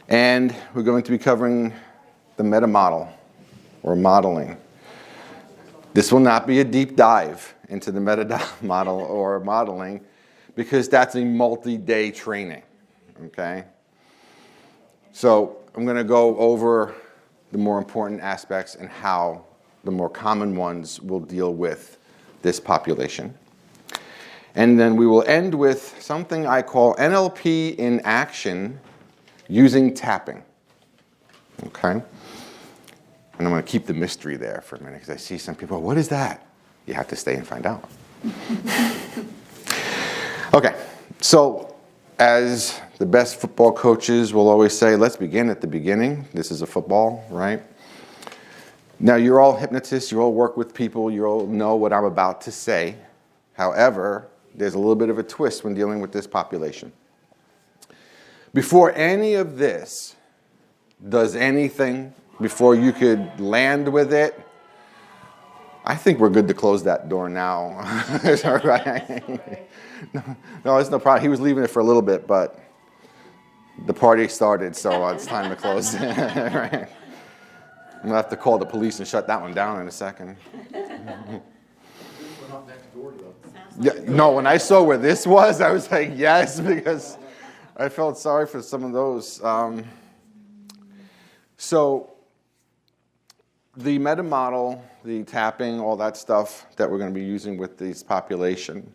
And we're going to be covering the meta model, or modeling. This will not be a deep dive into the meta model or modeling, because that's a multi-day training, okay? So I'm going to go over the more important aspects and how the more common ones will deal with this population. And then we will end with something I call NLP in action using tapping, okay? And I'm going to keep the mystery there for a minute, because I see some people, what is that? You have to stay and find out. Okay, so as the best football coaches will always say, let's begin at the beginning. This is a football, right? Now, you're all hypnotists, you all work with people, you all know what I'm about to say. However, there's a little bit of a twist when dealing with this population. Before any of this does anything, before you could land with it, I think we're good to close that door now. Is that right? No, it's no problem. He was leaving it for a little bit, but the party started, so it's time to close it. Right? I'm going to have to call the police and shut that one down in a second. Yeah, no, when I saw where this was, I was like, yes, because I felt sorry for some of those. So the meta model, the tapping, all that stuff that we're going to be using with this population,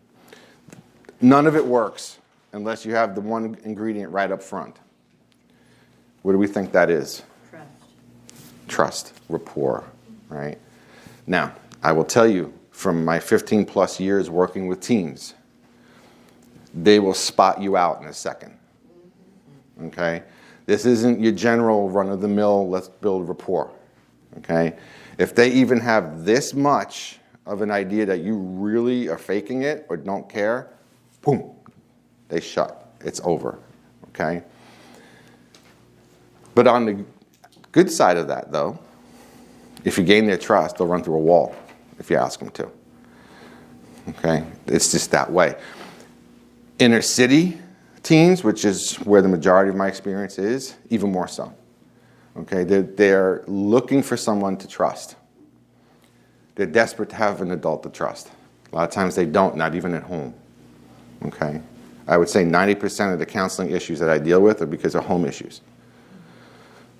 none of it works unless you have the one ingredient right up front. What do we think that is? Trust, rapport, right? Now, I will tell you, from my 15 plus years working with teens, they will spot you out in a second, okay? This isn't your general run-of-the-mill, let's build rapport, okay? If they even have this much of an idea that you really are faking it or don't care, boom, they shut. It's over, okay? But on the good side of that, though, if you gain their trust, they'll run through a wall if you ask them to. Okay? It's just that way. Inner city teens, which is where the majority of my experience is, even more so. Okay? They're looking for someone to trust. They're desperate to have an adult to trust. A lot of times they don't, not even at home. Okay? I would say 90% of the counseling issues that I deal with are because of home issues,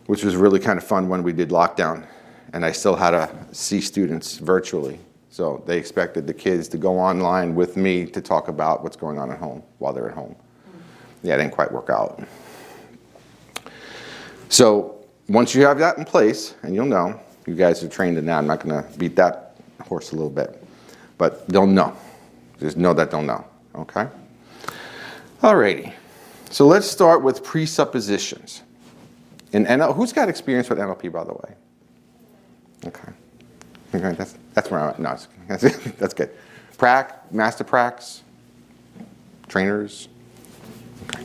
which was really kind of fun when we did lockdown, and I still had to see students virtually. So they expected the kids to go online with me to talk about what's going on at home while they're at home. Yeah, it didn't quite work out. So once you have that in place, and you'll know, you guys are trained in that. I'm not going to beat that horse a little bit, but they'll know. Just know that they'll know, okay? Alrighty, so let's start with presuppositions. In who's got experience with NLP, by the way? Okay, that's where I'm at. No, that's good. Master pracs, trainers. Okay.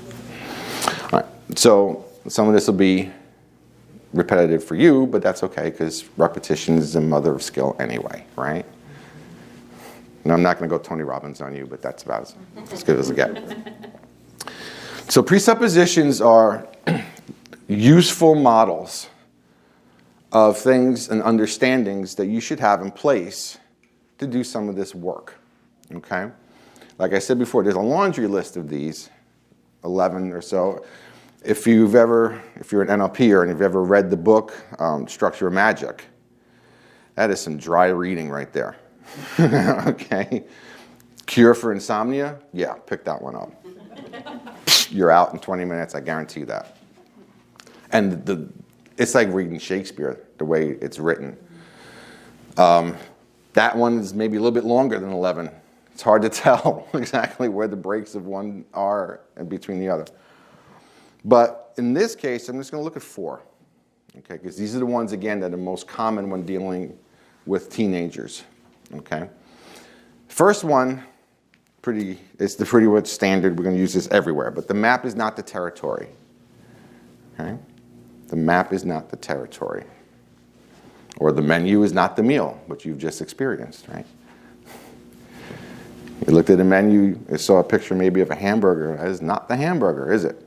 All right. So some of this will be repetitive for you, but that's okay because repetition is the mother of skill anyway, right? And I'm not going to go Tony Robbins on you, but that's about as good as it gets. So presuppositions are useful models of things and understandings that you should have in place to do some of this work, okay? Like I said before, there's a laundry list of these, 11 or so. If you're an NLPer and you've ever read the book, Structure of Magic, that is some dry reading right there, okay? Cure for insomnia? Yeah, pick that one up. You're out in 20 minutes, I guarantee that. And it's like reading Shakespeare, the way it's written. That one is maybe a little bit longer than 11. It's hard to tell exactly where the breaks of one are in between the other. But in this case, I'm just going to look at 4, okay? Because these are the ones, again, that are most common when dealing with teenagers, okay? First one, it's the pretty much standard. We're going to use this everywhere. But the map is not the territory, okay? The map is not the territory. Or the menu is not the meal, which you've just experienced, right? You looked at a menu, you saw a picture maybe of a hamburger. That is not the hamburger, is it?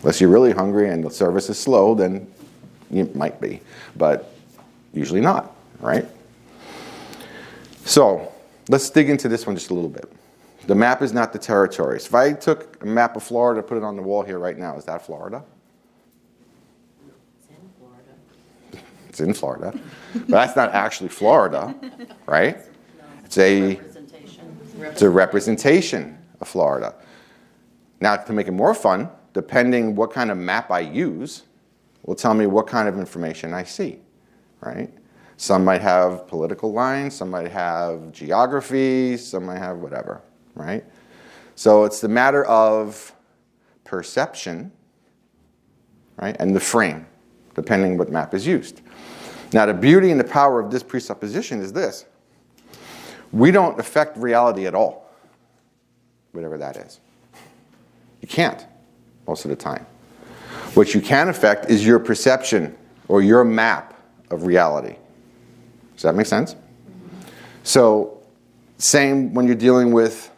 Unless you're really hungry and the service is slow, then you might be, but usually not, right? So let's dig into this one just a little bit. The map is not the territory. So if I took a map of Florida, put it on the wall here right now, is that Florida? It's in Florida. It's in Florida. But that's not actually Florida, right? It's a representation of Florida. Now, to make it more fun, depending what kind of map I use, will tell me what kind of information I see, right? Some might have political lines, some might have geography, some might have whatever, right? So it's the matter of perception, right, and the frame, depending what map is used. Now, the beauty and the power of this presupposition is this. We don't affect reality at all, whatever that is. You can't, most of the time. What you can affect is your perception or your map of reality. Does that make sense? So, same when you're dealing with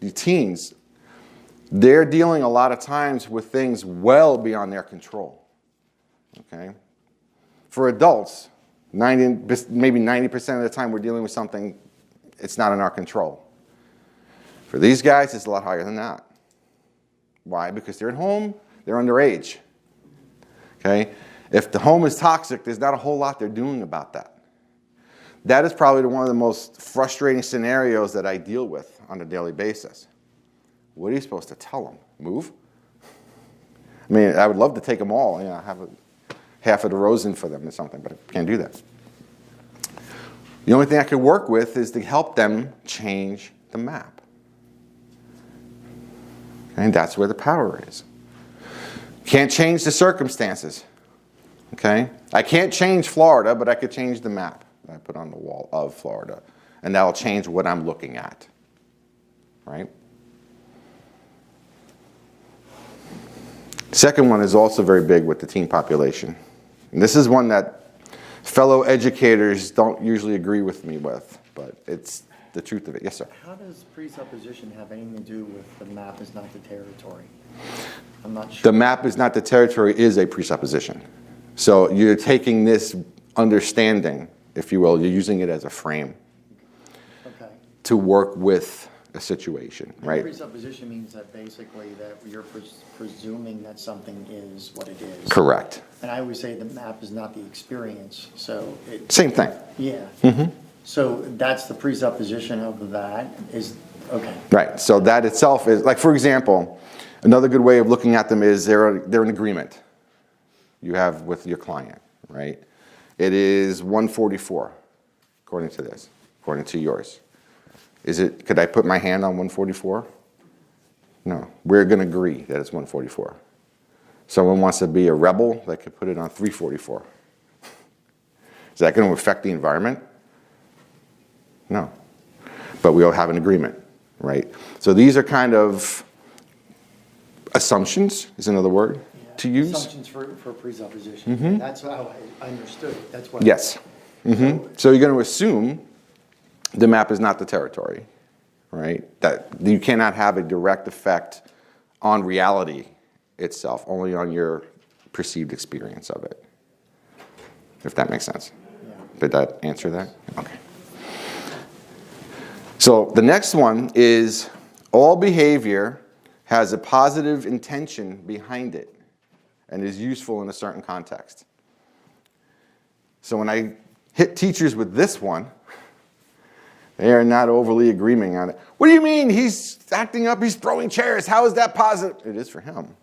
the teens. They're dealing a lot of times with things well beyond their control. Okay? For adults, maybe 90% of the time we're dealing with something it's not in our control. For these guys, it's a lot higher than that. Why? Because they're at home, they're underage. Okay? If the home is toxic, there's not a whole lot they're doing about that. That is probably one of the most frustrating scenarios that I deal with on a daily basis. What are you supposed to tell them? Move? I mean, I would love to take them all, have half of the rose in for them or something, but I can't do that. The only thing I could work with is to help them change the map. And that's where the power is. Can't change the circumstances. Okay? I can't change Florida, but I could change the map that I put on the wall of Florida. And that'll change what I'm looking at. Right? Second one is also very big with the teen population. And this is one that fellow educators don't usually agree with me with, but it's the truth of it. Yes, sir? How does presupposition have anything to do with the map is not the territory? I'm not sure. The map is not the territory is a presupposition. So you're taking this understanding, if you will, you're using it as a frame to work with a situation, right? Presupposition means that basically that you're presuming that something is what it is. Correct. And I always say the map is not the experience. So same thing. Yeah. Mm-hmm. So that's the presupposition of that is, okay. Right. So that itself is, like, for example, another good way of looking at them is they're an agreement you have with your client, right? It is 144, according to this, according to yours. Could I put my hand on 144? No. We're going to agree that it's 144. Someone wants to be a rebel, they could put it on 344. Is that going to affect the environment? No. But we all have an agreement, right? So these are kind of assumptions, is another word to use. Assumptions for presupposition. Mm-hmm. That's how I understood it. That's what. Yes. Mm-hmm. So you're going to assume the map is not the territory, right? That you cannot have a direct effect on reality itself, only on your perceived experience of it. If that makes sense. Yeah. Did that answer that? Okay. So the next one is all behavior has a positive intention behind it and is useful in a certain context. So when I hit teachers with this one, they are not overly agreeing on it. What do you mean he's acting up, he's throwing chairs? How is that positive? It is for him.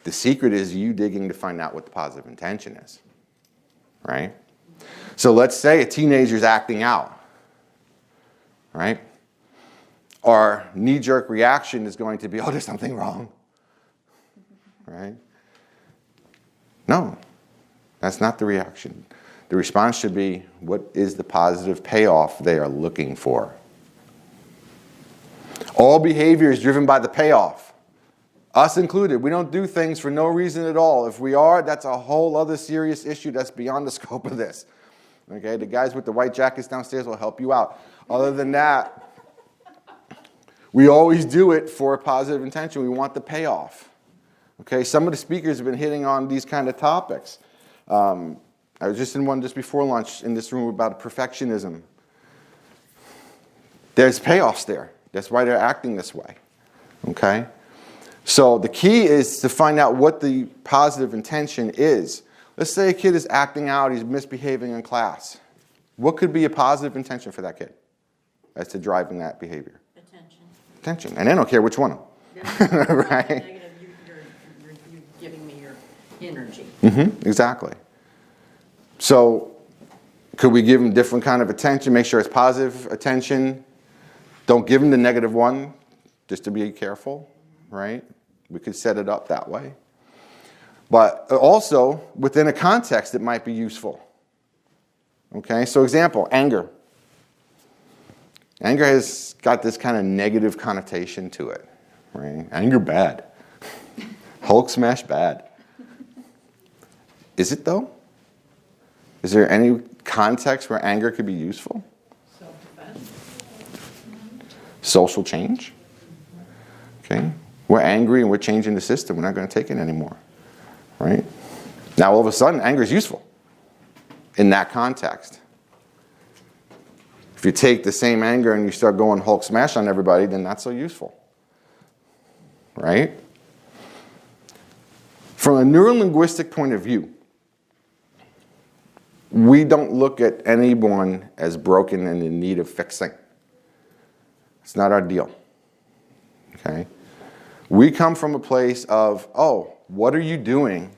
The secret is you digging to find out what the positive intention is, right? So let's say a teenager's acting out, right? Our knee-jerk reaction is going to be, oh, there's something wrong, right? No, that's not the reaction. The response should be, what is the positive payoff they are looking for? All behavior is driven by the payoff. Us included. We don't do things for no reason at all. If we are, that's a whole other serious issue that's beyond the scope of this. Okay, the guys with the white jackets downstairs will help you out. Other than that, We always do it for a positive intention. We want the payoff. Okay, some of the speakers have been hitting on these kind of topics. I was just in one just before lunch in this room about perfectionism. There's payoffs there. That's why they're acting this way. Okay? So the key is to find out what the positive intention is. Let's say a kid is acting out, he's misbehaving in class. What could be a positive intention for that kid as to driving that behavior? Attention. And I don't care which one. Right? Negative, you're giving me your energy. Exactly. So could we give him different kind of attention, make sure it's positive attention? Don't give him the negative one, just to be careful, right? We could set it up that way. But also, within a context, it might be useful. Okay, so example, anger. Anger has got this kind of negative connotation to it, right? Anger bad. Hulk smash bad. Is it though? Is there any context where anger could be useful? Self-defense. Social change. Okay, we're angry and we're changing the system. We're not going to take it anymore, right? Now all of a sudden, anger is useful in that context. If you take the same anger and you start going Hulk smash on everybody, then not so useful, right? From a neuro-linguistic point of view, we don't look at anyone as broken and in need of fixing. It's not our deal, okay? We come from a place of, oh, what are you doing?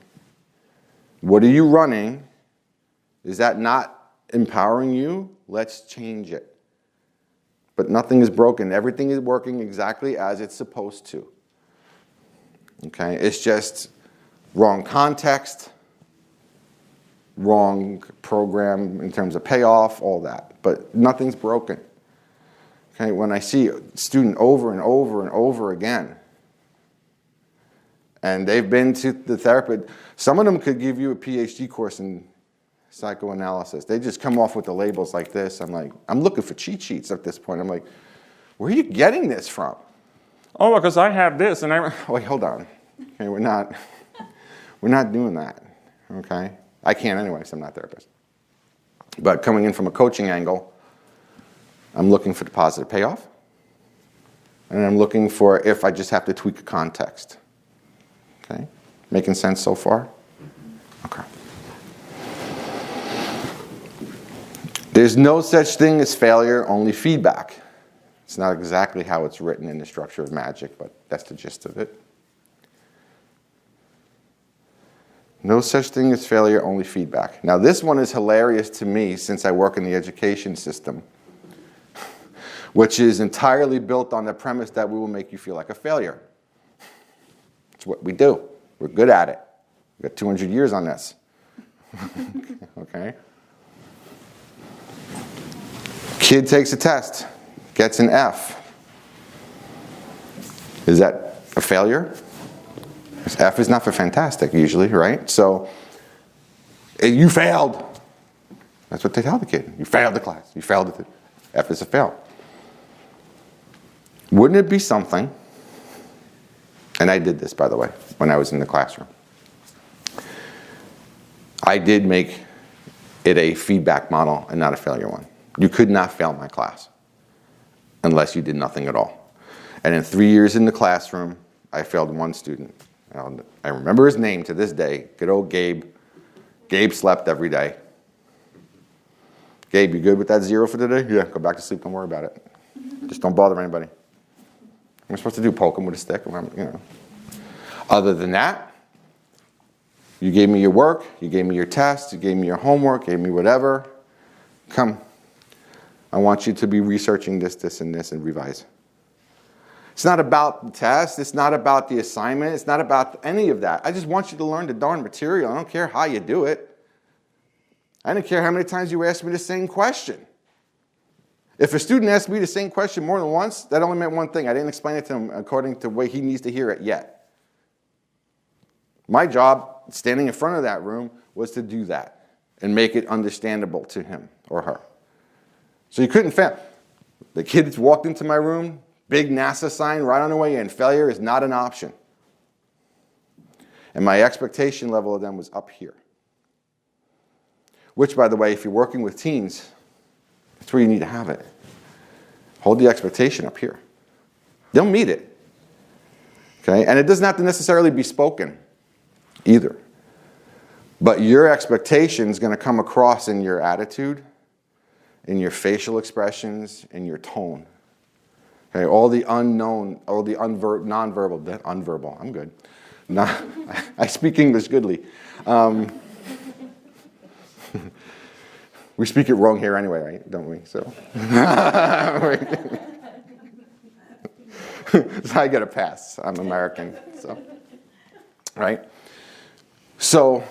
What are you running? Is that not empowering you? Let's change it. But nothing is broken. Everything is working exactly as it's supposed to. Okay? It's just wrong context, wrong program in terms of payoff, all that. But nothing's broken. Okay? When I see a student over and over and over again, and they've been to the therapist, some of them could give you a PhD course in psychoanalysis. They just come off with the labels like this. I'm like, I'm looking for cheat sheets at this point. I'm like, where are you getting this from? Oh, because I have this, and I. Wait, hold on. Okay, we're not doing that. Okay, I can't anyway, so I'm not a therapist. But coming in from a coaching angle, I'm looking for the positive payoff, and I'm looking for if I just have to tweak a context. Okay, making sense so far? Okay. There's no such thing as failure, only feedback. It's not exactly how it's written in the structure of magic, but that's the gist of it. No such thing as failure, only feedback. Now this one is hilarious to me since I work in the education system, which is entirely built on the premise that we will make you feel like a failure. It's what we do. We're good at it. We've got 200 years on this. Okay? Kid takes a test, gets an F. Is that a failure? F is not for fantastic usually, right? So, you failed. That's what they tell the kid. You failed the class. You failed it. F is a fail. Wouldn't it be something, and I did this, by the way, when I was in the classroom. I did make it a feedback model and not a failure one. You could not fail my class unless you did nothing at all. And in 3 years in the classroom, I failed one student. I remember his name to this day, good old Gabe. Gabe slept every day. Gabe, you good with that 0 for today? Yeah, go back to sleep, don't worry about it. Just don't bother anybody. What am I supposed to do, poke him with a stick? You know. Other than that, you gave me your work, you gave me your test, you gave me your homework, gave me whatever. Come. I want you to be researching this, this, and this, and revise. It's not about the test. It's not about the assignment. It's not about any of that. I just want you to learn the darn material. I don't care how you do it. I don't care how many times you ask me the same question. If a student asks me the same question more than once, that only meant one thing. I didn't explain it to him according to the way he needs to hear it yet. My job, standing in front of that room, was to do that and make it understandable to him or her. So you couldn't fail. The kids walked into my room, Big NASA sign right on the way in. Failure is not an option. And my expectation level of them was up here. Which, by the way, if you're working with teens, that's where you need to have it. Hold the expectation up here. They'll meet it. Okay? And it doesn't have to necessarily be spoken either. But your expectation is going to come across in your attitude, in your facial expressions, in your tone. Okay? All the unknown, all the unverbal, I'm good. I speak English goodly. We speak it wrong here anyway, right? Don't we? So, so I get a pass. I'm American, so right. So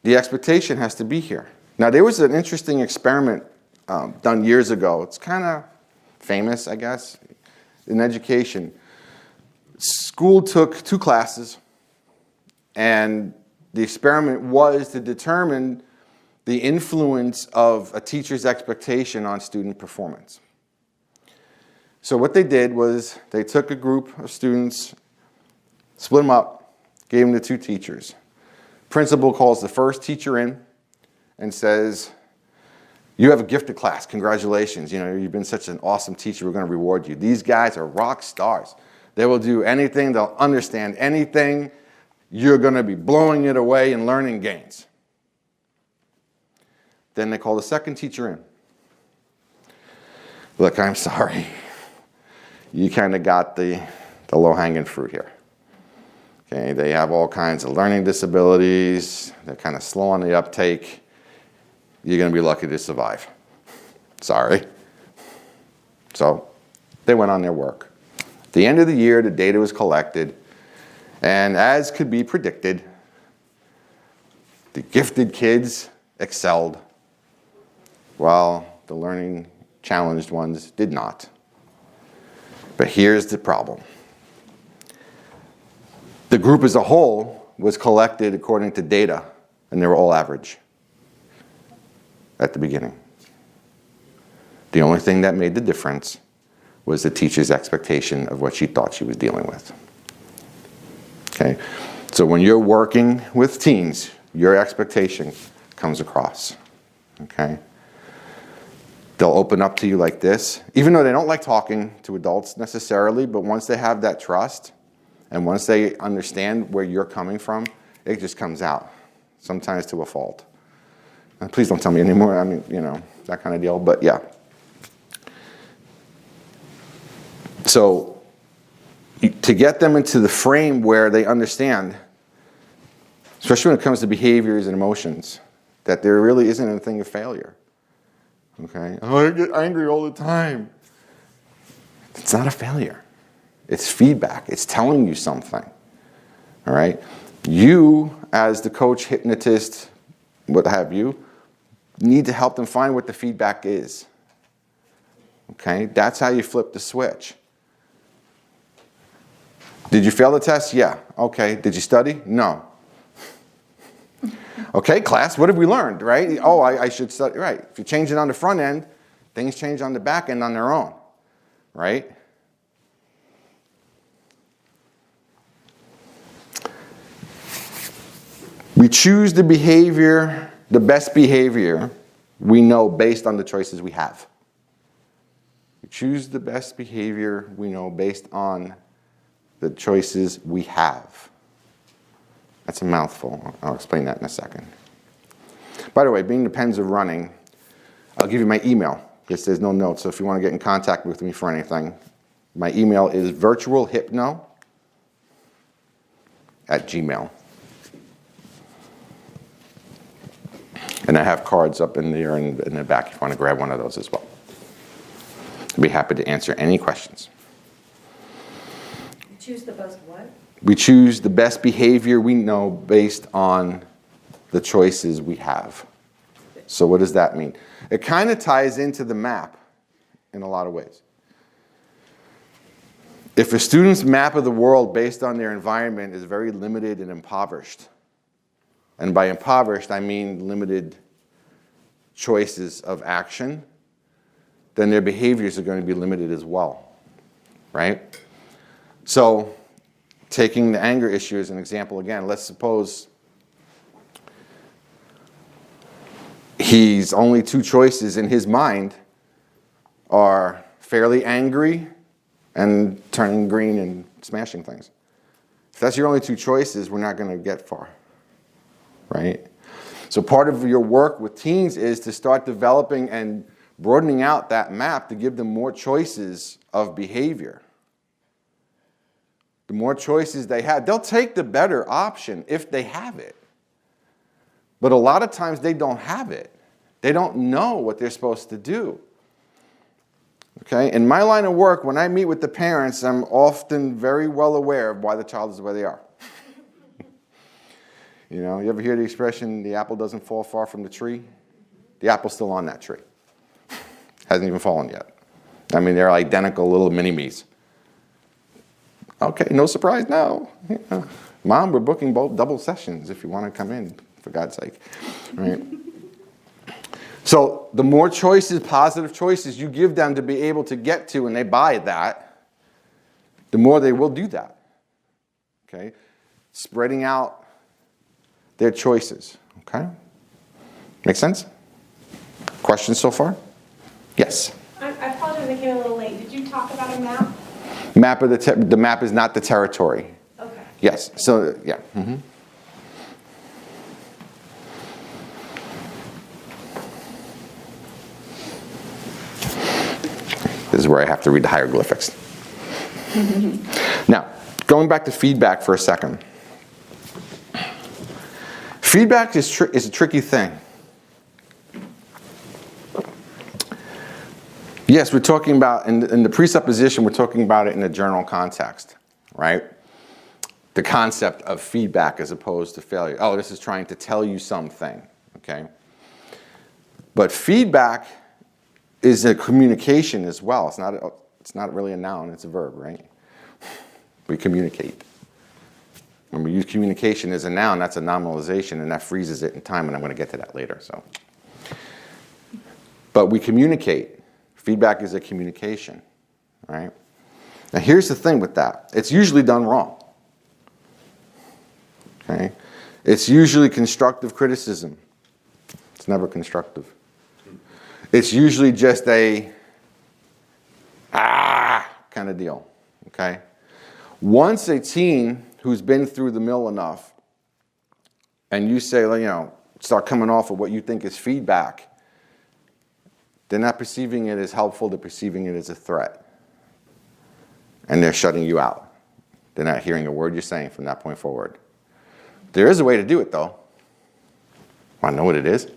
the expectation has to be here. Now there was an interesting experiment done years ago. It's kind of famous, I guess, in education. School took 2 classes, and the experiment was to determine the influence of a teacher's expectation on student performance. So what they did was they took a group of students, split them up, gave them to 2 teachers. Principal calls the first teacher in and says, "You have a gifted class. Congratulations. You know, you've been such an awesome teacher. We're going to reward you. These guys are rock stars. They will do anything. They'll understand anything. You're going to be blowing it away in learning gains." Then they call the second teacher in. "Look, I'm sorry. You kind of got the low-hanging fruit here. Okay, they have all kinds of learning disabilities. They're kind of slow on the uptake. You're going to be lucky to survive. Sorry." So they went on their work. At the end of the year, the data was collected, and as could be predicted, the gifted kids excelled, while the learning challenged ones did not. But here's the problem. The group as a whole was collected according to data, and they were all average at the beginning. The only thing that made the difference was the teacher's expectation of what she thought she was dealing with. Okay? So when you're working with teens, your expectation comes across. Okay? They'll open up to you like this, even though they don't like talking to adults necessarily, but once they have that trust, and once they understand where you're coming from, it just comes out, sometimes to a fault. And please don't tell me anymore, I mean, you know, that kind of deal, but yeah. So, to get them into the frame where they understand, especially when it comes to behaviors and emotions, that there really isn't anything of failure. Okay? "Oh, I get angry all the time." It's not a failure. It's feedback. It's telling you something. All right? You, as the coach, hypnotist, what have you, need to help them find what the feedback is. Okay? That's how you flip the switch. Did you fail the test? Yeah. Okay. Did you study? No. Okay, class, what have we learned, right? Oh, I should study, right. If you change it on the front end, things change on the back end on their own, right? We choose the behavior, the best behavior we know based on the choices we have. We choose the best behavior we know based on the choices we have. That's a mouthful. I'll explain that in a second. By the way, being the pens are running, I'll give you my email. Yes, there's no notes, so if you want to get in contact with me for anything, my email is virtualhypno@gmail.com. And I have cards up in there in the back if you want to grab one of those as well. I'd be happy to answer any questions. You choose the best what? We choose the best behavior we know based on the choices we have. So what does that mean? It kind of ties into the map in a lot of ways. If a student's map of the world based on their environment is very limited and impoverished, and by impoverished I mean limited choices of action, then their behaviors are going to be limited as well. right? So taking the anger issue as an example again, let's suppose he's only two choices in his mind are fairly angry and turning green and smashing things. If that's your only two choices, we're not going to get far, right? So part of your work with teens is to start developing and broadening out that map to give them more choices of behavior. The more choices they have, they'll take the better option if they have it. But a lot of times they don't have it. They don't know what they're supposed to do. Okay? In my line of work, when I meet with the parents, I'm often very well aware of why the child is where they are. You know, you ever hear the expression, the apple doesn't fall far from the tree? The apple's still on that tree. Hasn't even fallen yet. I mean, they're identical little mini-me's. Okay, no surprise now. Yeah. Mom, we're booking both double sessions if you want to come in, for God's sake. Right? So the more choices, positive choices you give them to be able to get to, and they buy that, the more they will do that. Okay? Spreading out their choices. Okay? Make sense? Questions so far? Yes. I apologize, I came a little late. Did you talk about a map? Map of the map is not the territory. Okay. Yes. So yeah. This is where I have to read the hieroglyphics. Now, going back to feedback for a second. Feedback is a tricky thing. Yes, we're talking about, in the presupposition, we're talking about it in a general context, right? The concept of feedback as opposed to failure. Oh, this is trying to tell you something, okay? But feedback is a communication as well. It's not really a noun, it's a verb, right? We communicate. When we use communication as a noun, that's a nominalization, and that freezes it in time, and I'm going to get to that later. So, but we communicate. Feedback is a communication, right? Now here's the thing with that. It's usually done wrong. Okay? It's usually constructive criticism. It's never constructive. It's usually just a kind of deal. Okay? Once a teen who's been through the mill enough, and you say, start coming off of what you think is feedback, they're not perceiving it as helpful, they're perceiving it as a threat. And they're shutting you out. They're not hearing a word you're saying from that point forward. There is a way to do it, though. Want to know what it is?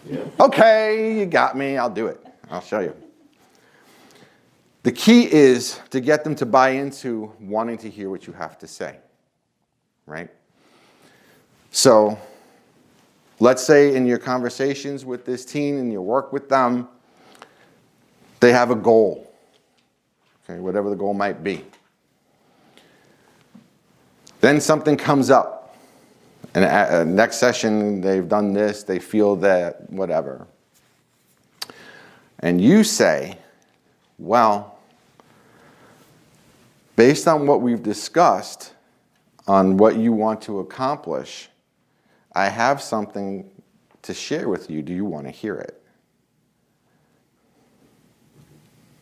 Yeah. Okay, you got me, I'll do it. I'll show you. The key is to get them to buy into wanting to hear what you have to say, right? So, let's say in your conversations with this teen and your work with them, they have a goal, okay, whatever the goal might be. Then something comes up, and next session they've done this, they feel that, whatever. And you say, well, based on what we've discussed, on what you want to accomplish, I have something to share with you. Do you want to hear it?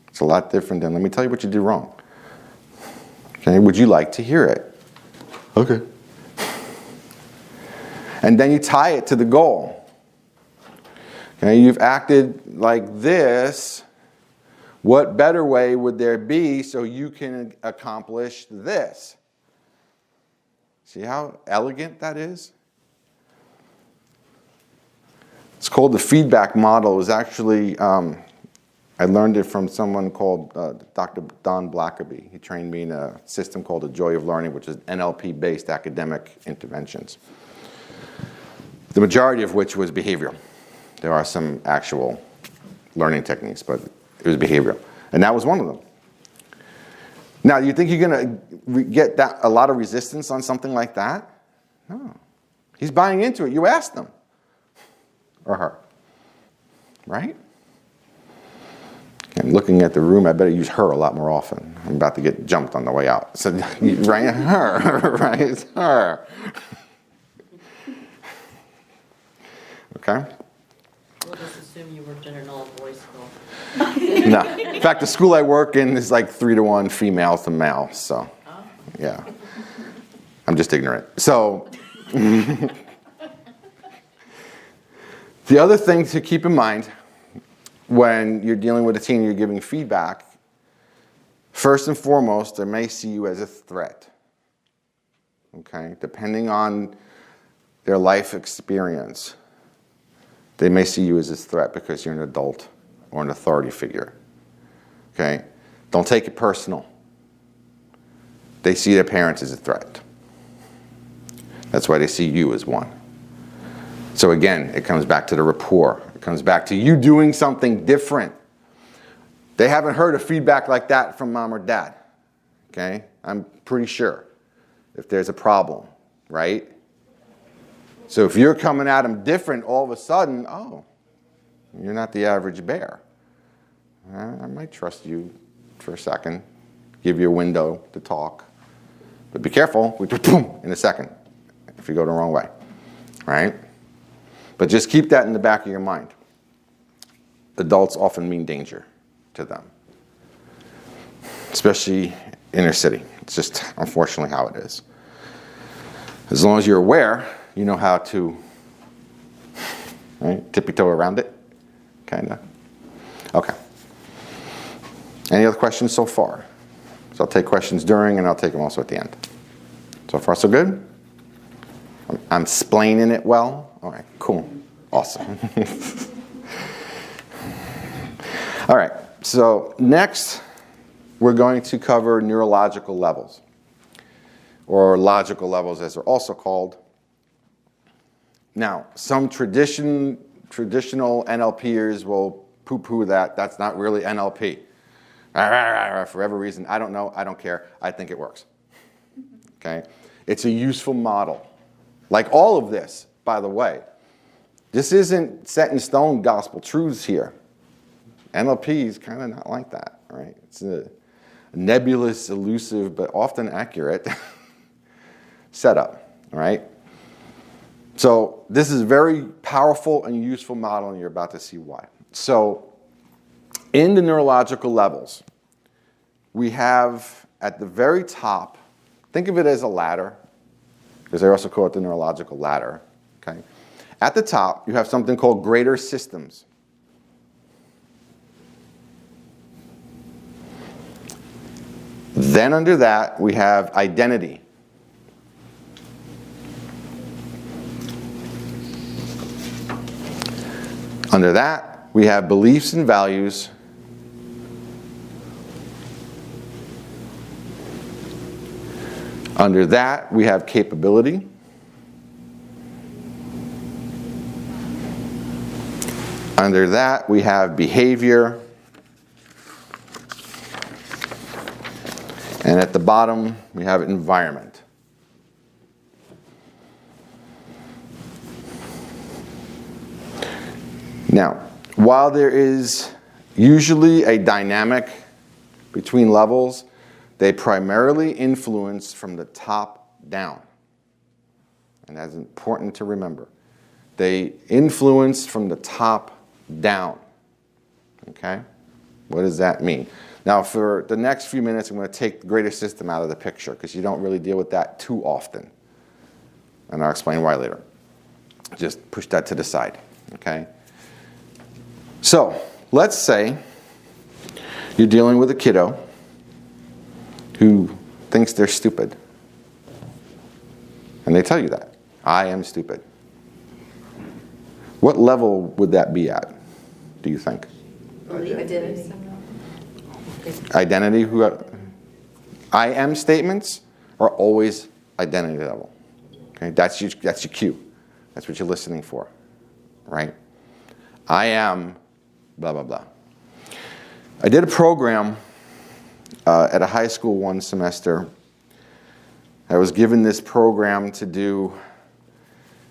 It's a lot different than, let me tell you what you do wrong. Okay, would you like to hear it? Okay. And then you tie it to the goal. Okay, you've acted like this. What better way would there be so you can accomplish this? See how elegant that is? It's called the feedback model. It was actually, I learned it from someone called Dr. Don Blackaby. He trained me in a system called the Joy of Learning, which is NLP-based academic interventions. The majority of which was behavioral. There are some actual learning techniques, but it was behavioral. And that was one of them. Now, you think you're going to get a lot of resistance on something like that? No. He's buying into it. You asked him. Or her. Right? And looking at the room, I better use her a lot more often. I'm about to get jumped on the way out. So, right, her, right, it's her. Okay? We'll just assume you worked in an all-boys school. No. In fact, the school I work in is like 3-to-1 female to male. So, yeah. I'm just ignorant. So, the other thing to keep in mind when you're dealing with a teen and you're giving feedback, first and foremost, they may see you as a threat. Okay? Depending on their life experience, they may see you as a threat because you're an adult or an authority figure. Okay? Don't take it personal. They see their parents as a threat. That's why they see you as one. So again, it comes back to the rapport. It comes back to you doing something different. They haven't heard a feedback like that from mom or dad. Okay? I'm pretty sure if there's a problem, right? So if you're coming at them different, all of a sudden, oh, you're not the average bear. I might trust you for a second, give you a window to talk. But be careful, boom, in a second, if you go the wrong way, right? But just keep that in the back of your mind. Adults often mean danger to them, especially inner city. It's just unfortunately how it is. As long as you're aware, you know how to, right, tippy-toe around it, kind of. Okay. Any other questions so far? So I'll take questions during, and I'll take them also at the end. So far, so good? I'm splaining it well? All right, cool. Awesome. All right, so next, we're going to cover neurological levels, or logical levels as they're also called. Now, some traditional NLPers will poo-poo that. That's not really NLP. For whatever reason, I don't know, I don't care. I think it works. Okay? It's a useful model. Like all of this, by the way, this isn't set in stone gospel truths here. NLP is kind of not like that, right? It's a nebulous, elusive, but often accurate setup, right? So this is a very powerful and useful model, and you're about to see why. So in the neurological levels, we have at the very top, think of it as a ladder, because they also call it the neurological ladder. Okay? At the top, you have something called greater systems. Then under that, we have identity. Under that, we have beliefs and values. Under that, we have capability. Under that, we have behavior. And at the bottom, we have environment. Now, while there is usually a dynamic between levels, they primarily influence from the top down. And that's important to remember. They influence from the top down. Okay? What does that mean? Now, for the next few minutes, I'm going to take the greater system out of the picture because you don't really deal with that too often. And I'll explain why later. Just push that to the side. Okay? So, let's say you're dealing with a kiddo who thinks they're stupid. And they tell you that. I am stupid. What level would that be at, do you think? Identity. Identity? I am statements are always identity level. Okay, that's your cue. That's what you're listening for, right? I am blah, blah, blah. I did a program at a high school one semester. I was given this program to do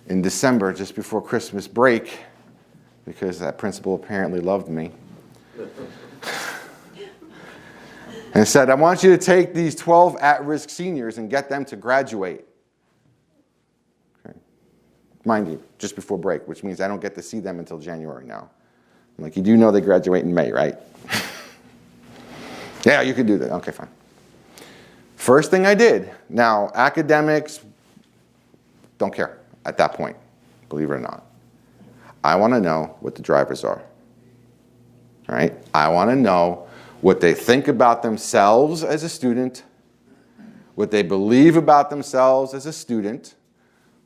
in December, just before Christmas break, because that principal apparently loved me. and said, I want you to take these 12 at-risk seniors and get them to graduate. Okay. Mind you, just before break, which means I don't get to see them until January now. I'm like, you do know they graduate in May, right? Yeah, you can do that. Okay, fine. First thing I did. Now, academics, don't care at that point, believe it or not. I want to know what the drivers are. All right? I want to know what they think about themselves as a student, what they believe about themselves as a student,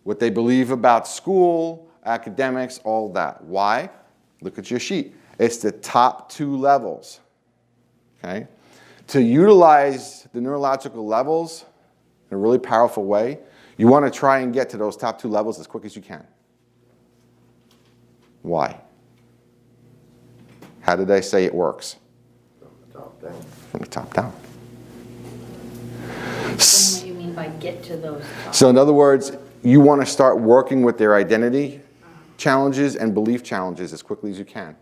what they believe about school, academics, all that. Why? Look at your sheet. It's the top 2 levels. Okay? To utilize the neurological levels in a really powerful way, you want to try and get to those top 2 levels as quick as you can. Why? How did I say it works? From the top down. From the top down. What do you mean by get to those topics? So in other words, you want to start working with their identity challenges and belief challenges as quickly as you can,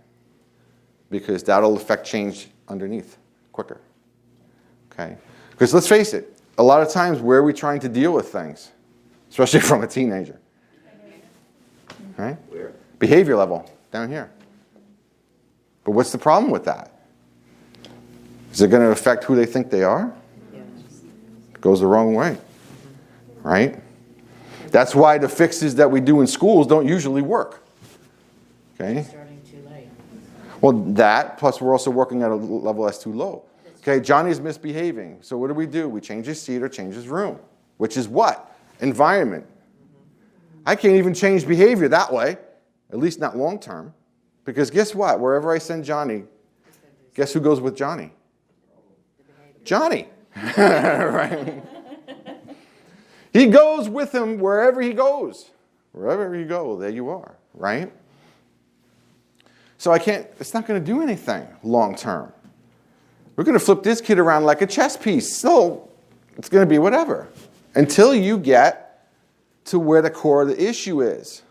because that'll affect change underneath quicker. Okay? Because let's face it, a lot of times where are we trying to deal with things, especially from a teenager? Right? Where? Behavior level, down here. But what's the problem with that? Is it going to affect who they think they are? It goes the wrong way. Right? That's why the fixes that we do in schools don't usually work. Okay? Starting too late. Well, that, plus we're also working at a level that's too low. Okay, Johnny's misbehaving. So what do? We change his seat or change his room. Which is what? Environment. I can't even change behavior that way, at least not long term. Because guess what? Wherever I send Johnny, guess who goes with Johnny? Johnny. Right? He goes with him wherever he goes. Wherever you go, there you are, right? So it's not going to do anything long term. We're going to flip this kid around like a chess piece. So it's going to be whatever. Until you get to where the core of the issue is.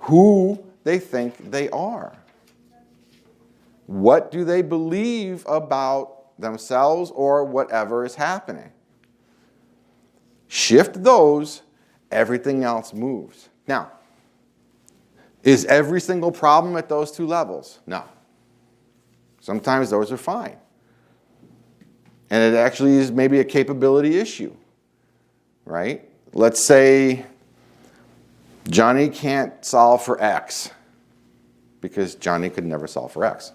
Who they think they are. What do they believe about themselves or whatever is happening? Shift those, everything else moves. Now, is every single problem at those 2 levels? No. Sometimes those are fine. And it actually is maybe a capability issue, right? Let's say Johnny can't solve for X because Johnny could never solve for X.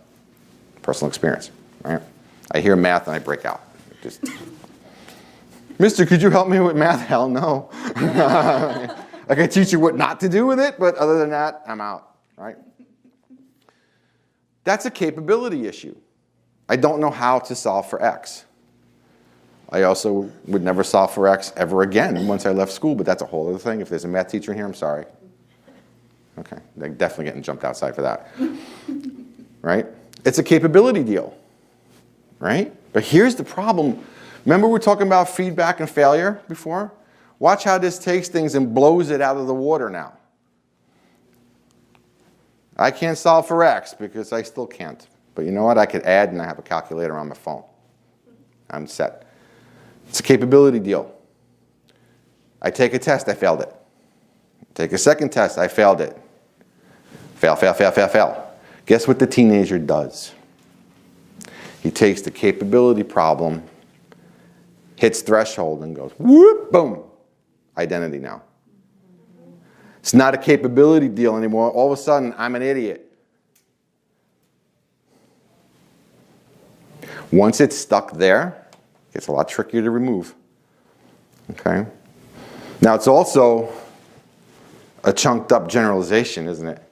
Personal experience, right? I hear math and I break out. Just, Mister, could you help me with math? Hell no. I can teach you what not to do with it, but other than that, I'm out, right? That's a capability issue. I don't know how to solve for X. I also would never solve for X ever again once I left school, but that's a whole other thing. If there's a math teacher in here, I'm sorry. Okay, they're definitely getting jumped outside for that. Right? It's a capability deal. Right? But here's the problem. Remember we were talking about feedback and failure before? Watch how this takes things and blows it out of the water now. I can't solve for X because I still can't. But you know what? I could add and I have a calculator on my phone. I'm set. It's a capability deal. I take a test, I failed it. Take a second test, I failed it. Fail, fail, fail, fail, fail. Guess what the teenager does? He takes the capability problem, hits threshold, and goes, whoop, boom. Identity now. It's not a capability deal anymore. All of a sudden, I'm an idiot. Once it's stuck there, it gets a lot trickier to remove. Okay? Now, it's also a chunked up generalization, isn't it?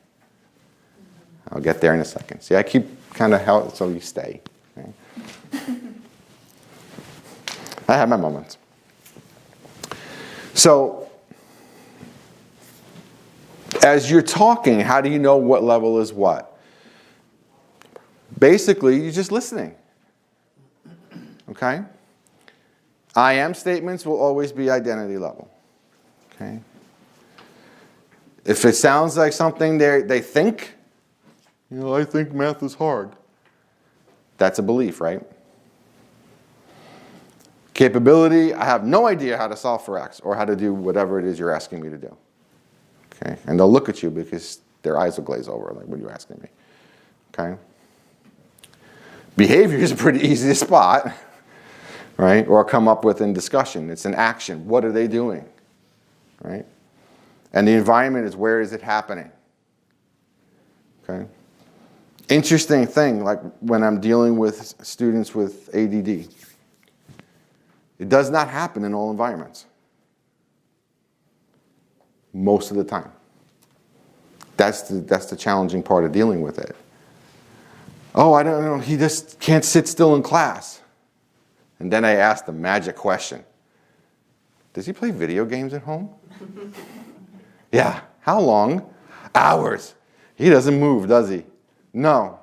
I'll get there in a second. See, I keep kind of how so you stay. Okay? I have my moments. So, as you're talking, how do you know what level is what? Basically, you're just listening. Okay? I am statements will always be identity level. Okay? If it sounds like something they think, I think math is hard. That's a belief, right? Capability, I have no idea how to solve for X or how to do whatever it is you're asking me to do. Okay? And they'll look at you because their eyes will glaze over, like, what are you asking me? Okay? Behavior is pretty easy to spot, right? Or come up with in discussion. It's an action. What are they doing? Right? And the environment is, where is it happening? Okay? Interesting thing, like when I'm dealing with students with ADD, it does not happen in all environments. Most of the time. That's the challenging part of dealing with it. Oh, I don't know, he just can't sit still in class. And then I ask the magic question. Does he play video games at home? Yeah. How long? Hours. He doesn't move, does he? No.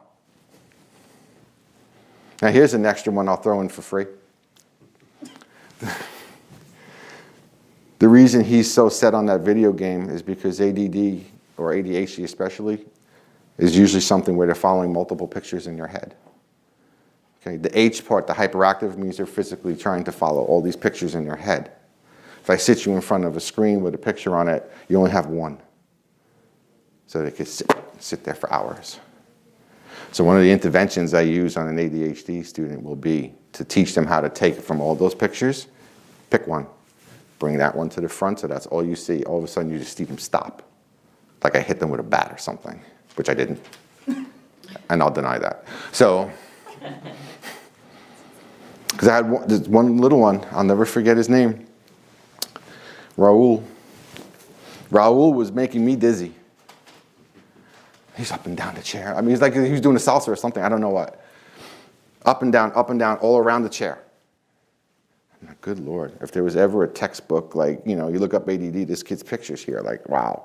Now here's an extra one I'll throw in for free. The reason he's so set on that video game is because ADD, or ADHD especially, is usually something where they're following multiple pictures in your head. Okay, the H part, the hyperactive, means they're physically trying to follow all these pictures in your head. If I sit you in front of a screen with a picture on it, you only have one. So they could sit there for hours. So one of the interventions I use on an ADHD student will be to teach them how to take from all those pictures, pick one, bring that one to the front so that's all you see. All of a sudden you just see them stop. Like I hit them with a bat or something, which I didn't. And I'll deny that. So, because I had this one little one, I'll never forget his name. Raul. Raul was making me dizzy. He's up and down the chair. I mean, he's like he was doing a salsa or something. I don't know what. Up and down, all around the chair. I'm like, good Lord. If there was ever a textbook, like, you look up ADD, this kid's pictures here, like, wow.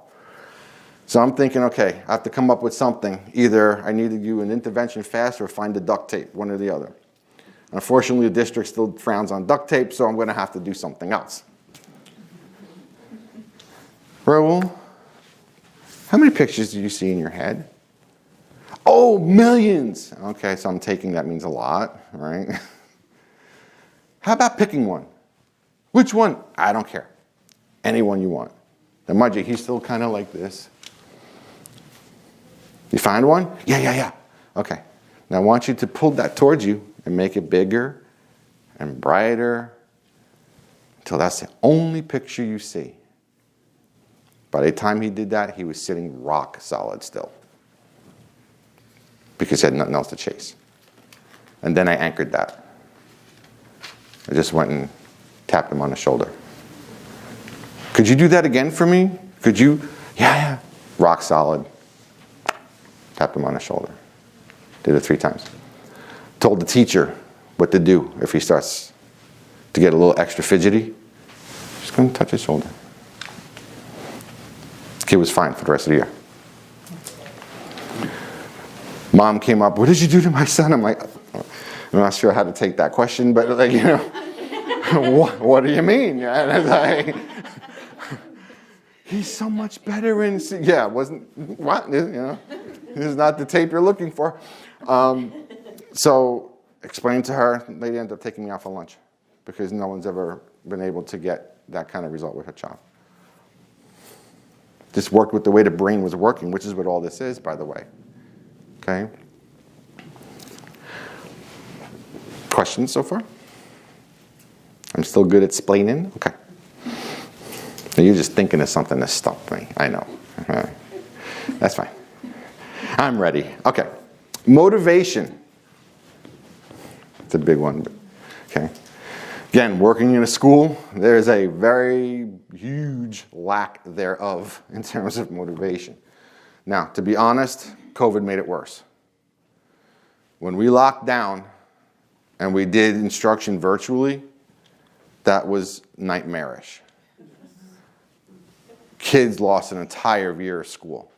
So I'm thinking, okay, I have to come up with something. Either I need to do an intervention fast or find the duct tape, one or the other. Unfortunately, the district still frowns on duct tape, so I'm going to have to do something else. Raul, how many pictures do you see in your head? Oh, millions. Okay, so I'm taking that means a lot, right? How about picking one? Which one? I don't care. Any one you want. Now, mind you, he's still kind of like this. You find one? Yeah. Okay. Now I want you to pull that towards you and make it bigger and brighter until that's the only picture you see. By the time he did that, he was sitting rock solid still because he had nothing else to chase. And then I anchored that. I just went and tapped him on the shoulder. Could you do that again for me? Could you? Yeah. Rock solid. Tapped him on the shoulder. Did it 3 times. Told the teacher what to do if he starts to get a little extra fidgety. Just go and touch his shoulder. The kid was fine for the rest of the year. Mom came up, what did you do to my son? I'm like, I'm not sure how to take that question, but what do you mean? And it's like, he's so much better in, yeah, wasn't, what, this is not the tape you're looking for. So explained to her, they ended up taking me out for lunch because no one's ever been able to get that kind of result with her child. Just worked with the way the brain was working, which is what all this is, by the way. Okay? Questions so far? I'm still good at explaining? Okay. You're just thinking of something to stop me. I know. That's fine. I'm ready. Okay. Motivation. It's a big one. Okay. Again, working in a school, there's a very huge lack thereof in terms of motivation. Now, to be honest, COVID made it worse. When we locked down and we did instruction virtually, that was nightmarish. Kids lost an entire year of school.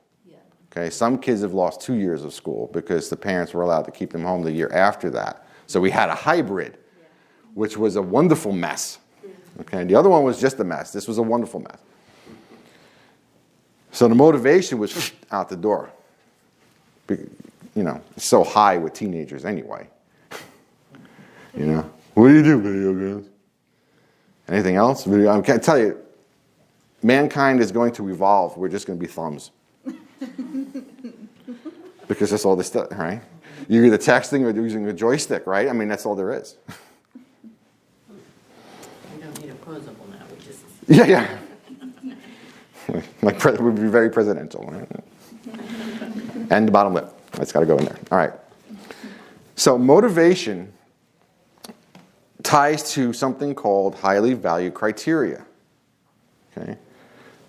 Okay, some kids have lost 2 years of school because the parents were allowed to keep them home the year after that. So we had a hybrid, which was a wonderful mess. Okay, the other one was just a mess. This was a wonderful mess. So the motivation was out the door. It's so high with teenagers anyway. What do you do, video games? Anything else? I can't tell you, mankind is going to evolve. We're just going to be thumbs. Because that's all this stuff, right? You're either texting or using a joystick, right? I mean, that's all there is. We don't need opposable now, we just. Yeah. Like, would be very presidential, right? And the bottom lip. That's got to go in there. All right. So motivation ties to something called highly valued criteria. Okay.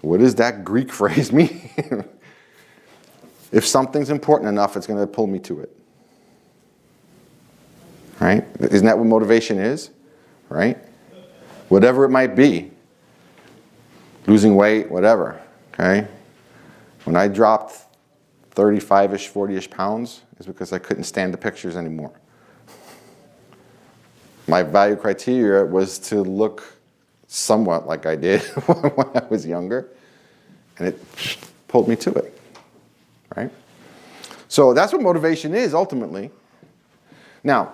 What does that Greek phrase mean? If something's important enough, it's going to pull me to it. Right? Isn't that what motivation is? Right? Whatever it might be. Losing weight, whatever. Okay? When I dropped 35-ish, 40-ish pounds, it's because I couldn't stand the pictures anymore. My value criteria was to look somewhat like I did when I was younger, and it pulled me to it. Right? So that's what motivation is ultimately. Now,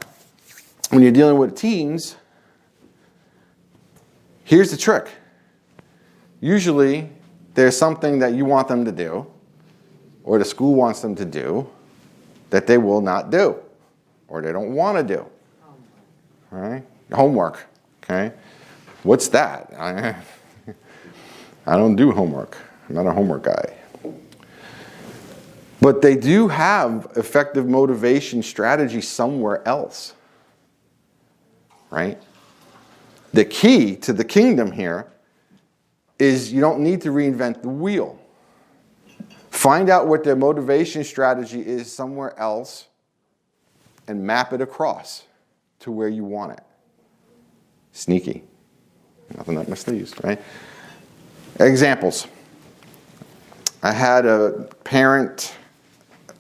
when you're dealing with teens, here's the trick. Usually, there's something that you want them to do, or the school wants them to do, that they will not do, or they don't want to do. Right? Homework. Okay? What's that? I don't do homework. I'm not a homework guy. But they do have effective motivation strategy somewhere else. Right? The key to the kingdom here is you don't need to reinvent the wheel. Find out what their motivation strategy is somewhere else and map it across to where you want it. Sneaky. Nothing up my sleeves, right? Examples. I had a parent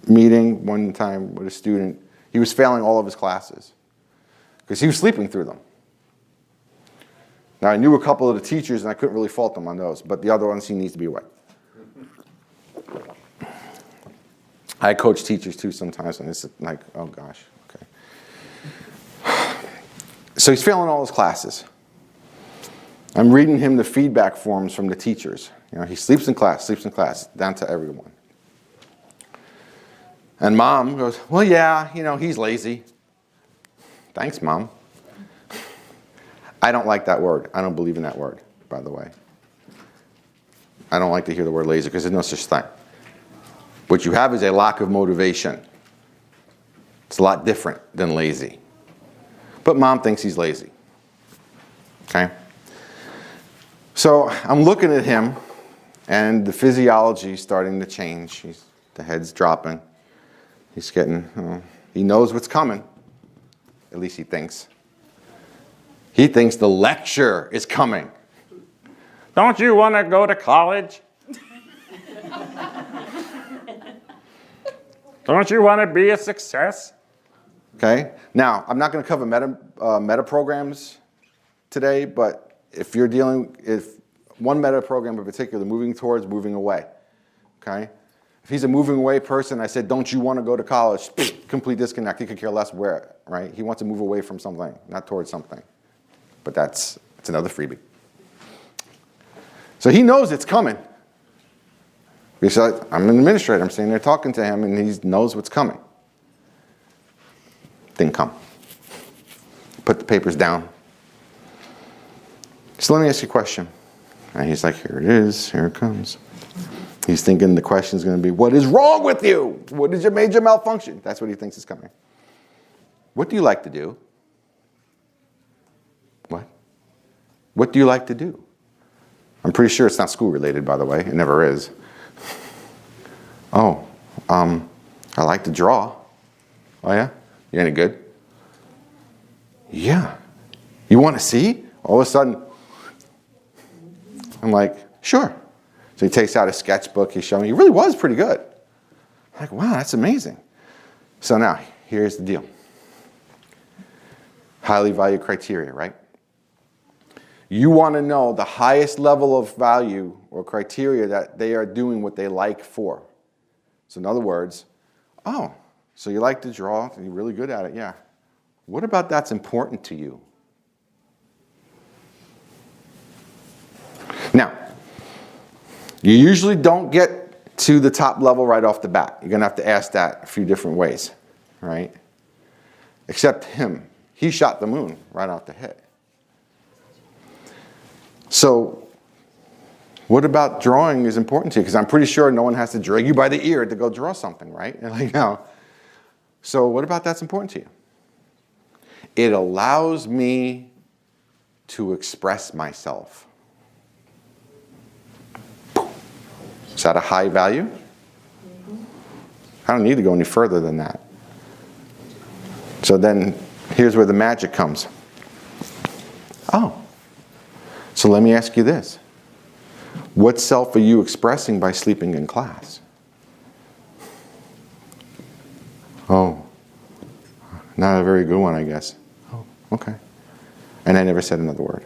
meeting one time with a student. He was failing all of his classes because he was sleeping through them. Now, I knew a couple of the teachers, and I couldn't really fault them on those, but the other ones, he needs to be awake. I coach teachers, too, sometimes, and it's like, oh, gosh, okay. So he's failing all his classes. I'm reading him the feedback forms from the teachers. You know, he sleeps in class, down to everyone. And Mom goes, well, yeah, you know, he's lazy. Thanks, Mom. I don't like that word. I don't believe in that word, by the way. I don't like to hear the word lazy because there's no such thing. What you have is a lack of motivation. It's a lot different than lazy. But Mom thinks he's lazy. Okay? So I'm looking at him, and the physiology is starting to change. The head's dropping. He's getting, he knows what's coming. At least he thinks. He thinks the lecture is coming. Don't you want to go to college? Don't you want to be a success? Okay. Now, I'm not going to cover meta programs today, but if one meta program in particular, moving towards, moving away. Okay. If he's a moving away person, I said, don't you want to go to college? Complete disconnect. He could care less where, right? He wants to move away from something, not towards something. But it's another freebie. So he knows it's coming. Because I'm an administrator. I'm sitting there talking to him, and he knows what's coming. Didn't come. Put the papers down. So let me ask you a question. And he's like, here it is. Here it comes. He's thinking the question is going to be, what is wrong with you? What is your major malfunction? That's what he thinks is coming. What do you like to do? What? What do you like to do? I'm pretty sure it's not school related, by the way. It never is. Oh, I like to draw. Oh, yeah? You any good? Yeah. You want to see? All of a sudden, I'm like, sure. So he takes out a sketchbook. He's showing me. He really was pretty good. I'm like, wow, that's amazing. So now, here's the deal. Highly valued criteria, right? You want to know the highest level of value or criteria that they are doing what they like for. So in other words, oh, so you like to draw, and you're really good at it, yeah. What about that's important to you? You usually don't get to the top level right off the bat. You're going to have to ask that a few different ways, right? Except him. He shot the moon right out the head. So what about drawing is important to you? Because I'm pretty sure no one has to drag you by the ear to go draw something, right? Like, no. So what about that's important to you? It allows me to express myself. Is that a high value? I don't need to go any further than that. So then here's where the magic comes. Oh, so let me ask you this. What self are you expressing by sleeping in class? Oh, not a very good one, I guess. Oh, okay. And I never said another word.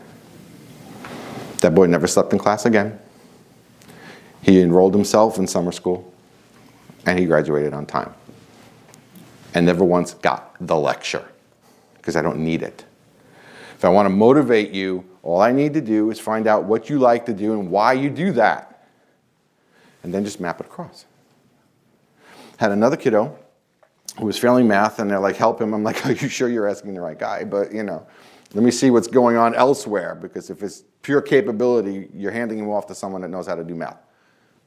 That boy never slept in class again. He enrolled himself in summer school, and he graduated on time. And never once got the lecture, because I don't need it. If I want to motivate you, all I need to do is find out what you like to do and why you do that, and then just map it across. Had another kiddo who was failing math, and they're like, help him. I'm like, are you sure you're asking the right guy? But, let me see what's going on elsewhere, because if it's pure capability, you're handing him off to someone that knows how to do math.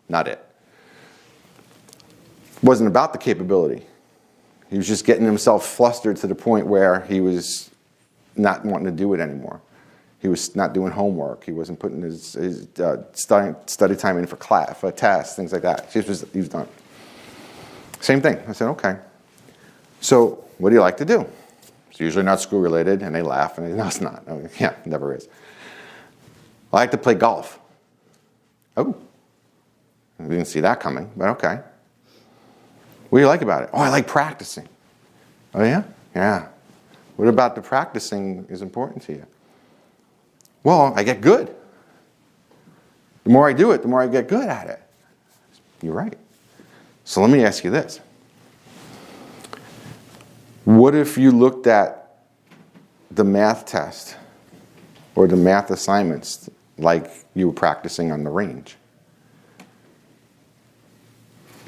Not it. It wasn't about the capability. He was just getting himself flustered to the point where he was not wanting to do it anymore. He was not doing homework. He wasn't putting his study time in for class, for tests, things like that. He was done. Same thing. I said, okay. So what do you like to do? It's usually not school related, and they laugh, and no, it's not. Oh, yeah, it never is. I like to play golf. Oh, I didn't see that coming, but okay. What do you like about it? Oh, I like practicing. Oh, yeah? Yeah. What about the practicing is important to you? Well, I get good. The more I do it, the more I get good at it. You're right. So let me ask you this. What if you looked at the math test or the math assignments like you were practicing on the range?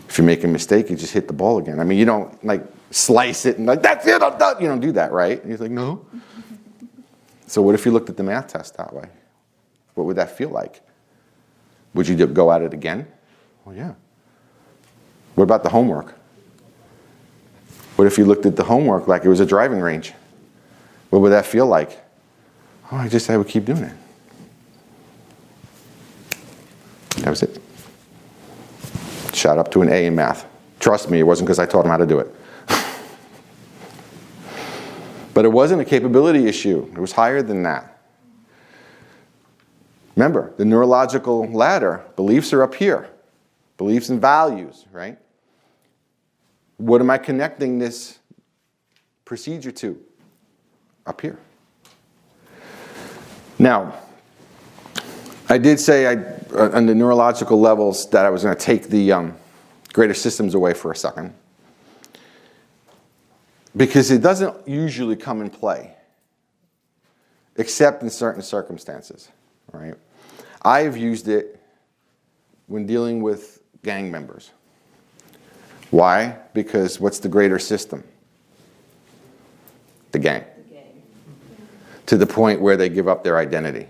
If you make a mistake, you just hit the ball again. I mean, you don't like slice it and like, that's it, I'm done. You don't do that, right? And he's like, no. So what if you looked at the math test that way? What would that feel like? Would you go at it again? Well, yeah. What about the homework? What if you looked at the homework like it was a driving range? What would that feel like? Oh, I would keep doing it. That was it. Shot up to an A in math. Trust me, it wasn't because I taught him how to do it. But it wasn't a capability issue. It was higher than that. Remember, the neurological ladder, beliefs are up here. Beliefs and values, right? What am I connecting this procedure to? Up here. Now, I did say on the neurological levels that I was going to take the greater systems away for a second, because it doesn't usually come in play, except in certain circumstances, right? I've used it when dealing with gang members. Why? Because what's the greater system? The gang. To the point where they give up their identity.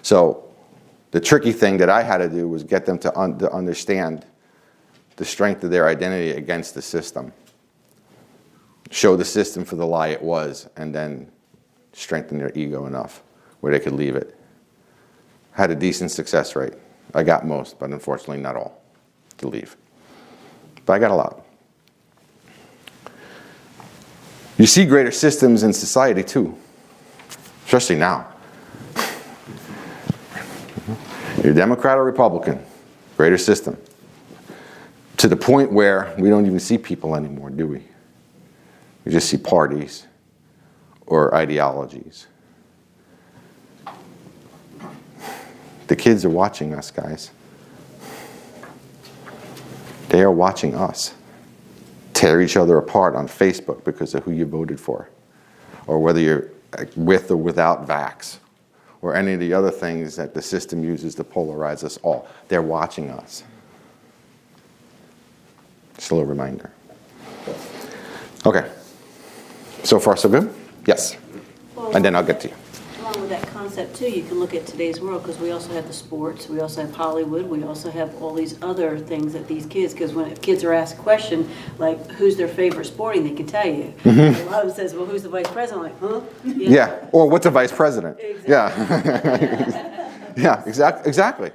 So the tricky thing that I had to do was get them to understand the strength of their identity against the system. Show the system for the lie it was, and then strengthen their ego enough where they could leave it. Had a decent success rate. I got most, but unfortunately not all to leave. But I got a lot. You see greater systems in society too, especially now. You're Democrat or Republican, greater system. To the point where we don't even see people anymore, do we? We just see parties or ideologies. The kids are watching us, guys. They are watching us tear each other apart on Facebook because of who you voted for, or whether you're with or without vax, or any of the other things that the system uses to polarize us all. They're watching us. Just a little reminder. Okay. So far, so good? Yes. Well, And then I'll get to you. along with that concept too, you can look at today's world, because we also have the sports, we also have Hollywood, we also have all these other things that these kids, because when kids are asked a question, like, who's their favorite sporting, they can tell you. A lot of them says, well, who's the vice president? Like, huh? Yeah. Or what's a vice president? Exactly. Yeah. Yeah, exactly.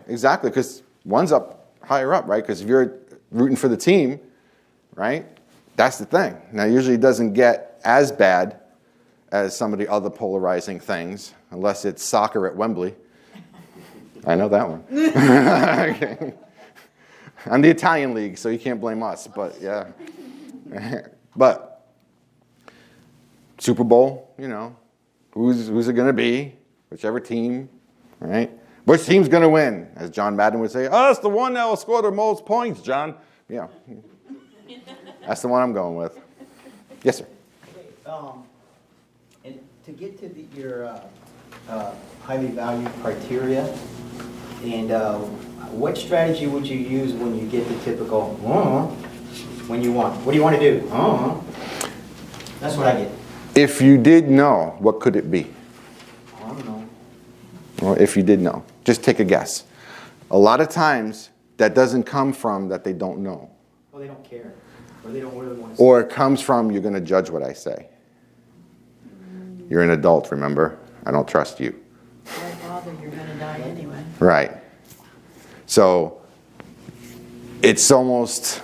Because one's up higher up, right? Because if you're rooting for the team, right? That's the thing. Now, usually it doesn't get as bad as some of the other polarizing things, unless it's soccer at Wembley. I know that one. Okay. I'm the Italian league, so you can't blame us, but yeah. But Super Bowl, you know, who's it going to be? Whichever team, right? Which team's going to win? As John Madden would say, oh, it's the one that will score the most points, John. Yeah. That's the one I'm going with. Yes, sir. And to get to your highly valued criteria, and what strategy would you use when you get the typical, when you want, what do you want to do? That's what I get. If you did know, what could it be? I don't know. Well, if you did know, just take a guess. A lot of times, that doesn't come from that they don't know. Well, they don't care, or they don't really want to. Or it comes from you're going to judge what I say. You're an adult, remember? I don't trust you. Why bother? You're gonna die anyway. Right. So it's almost,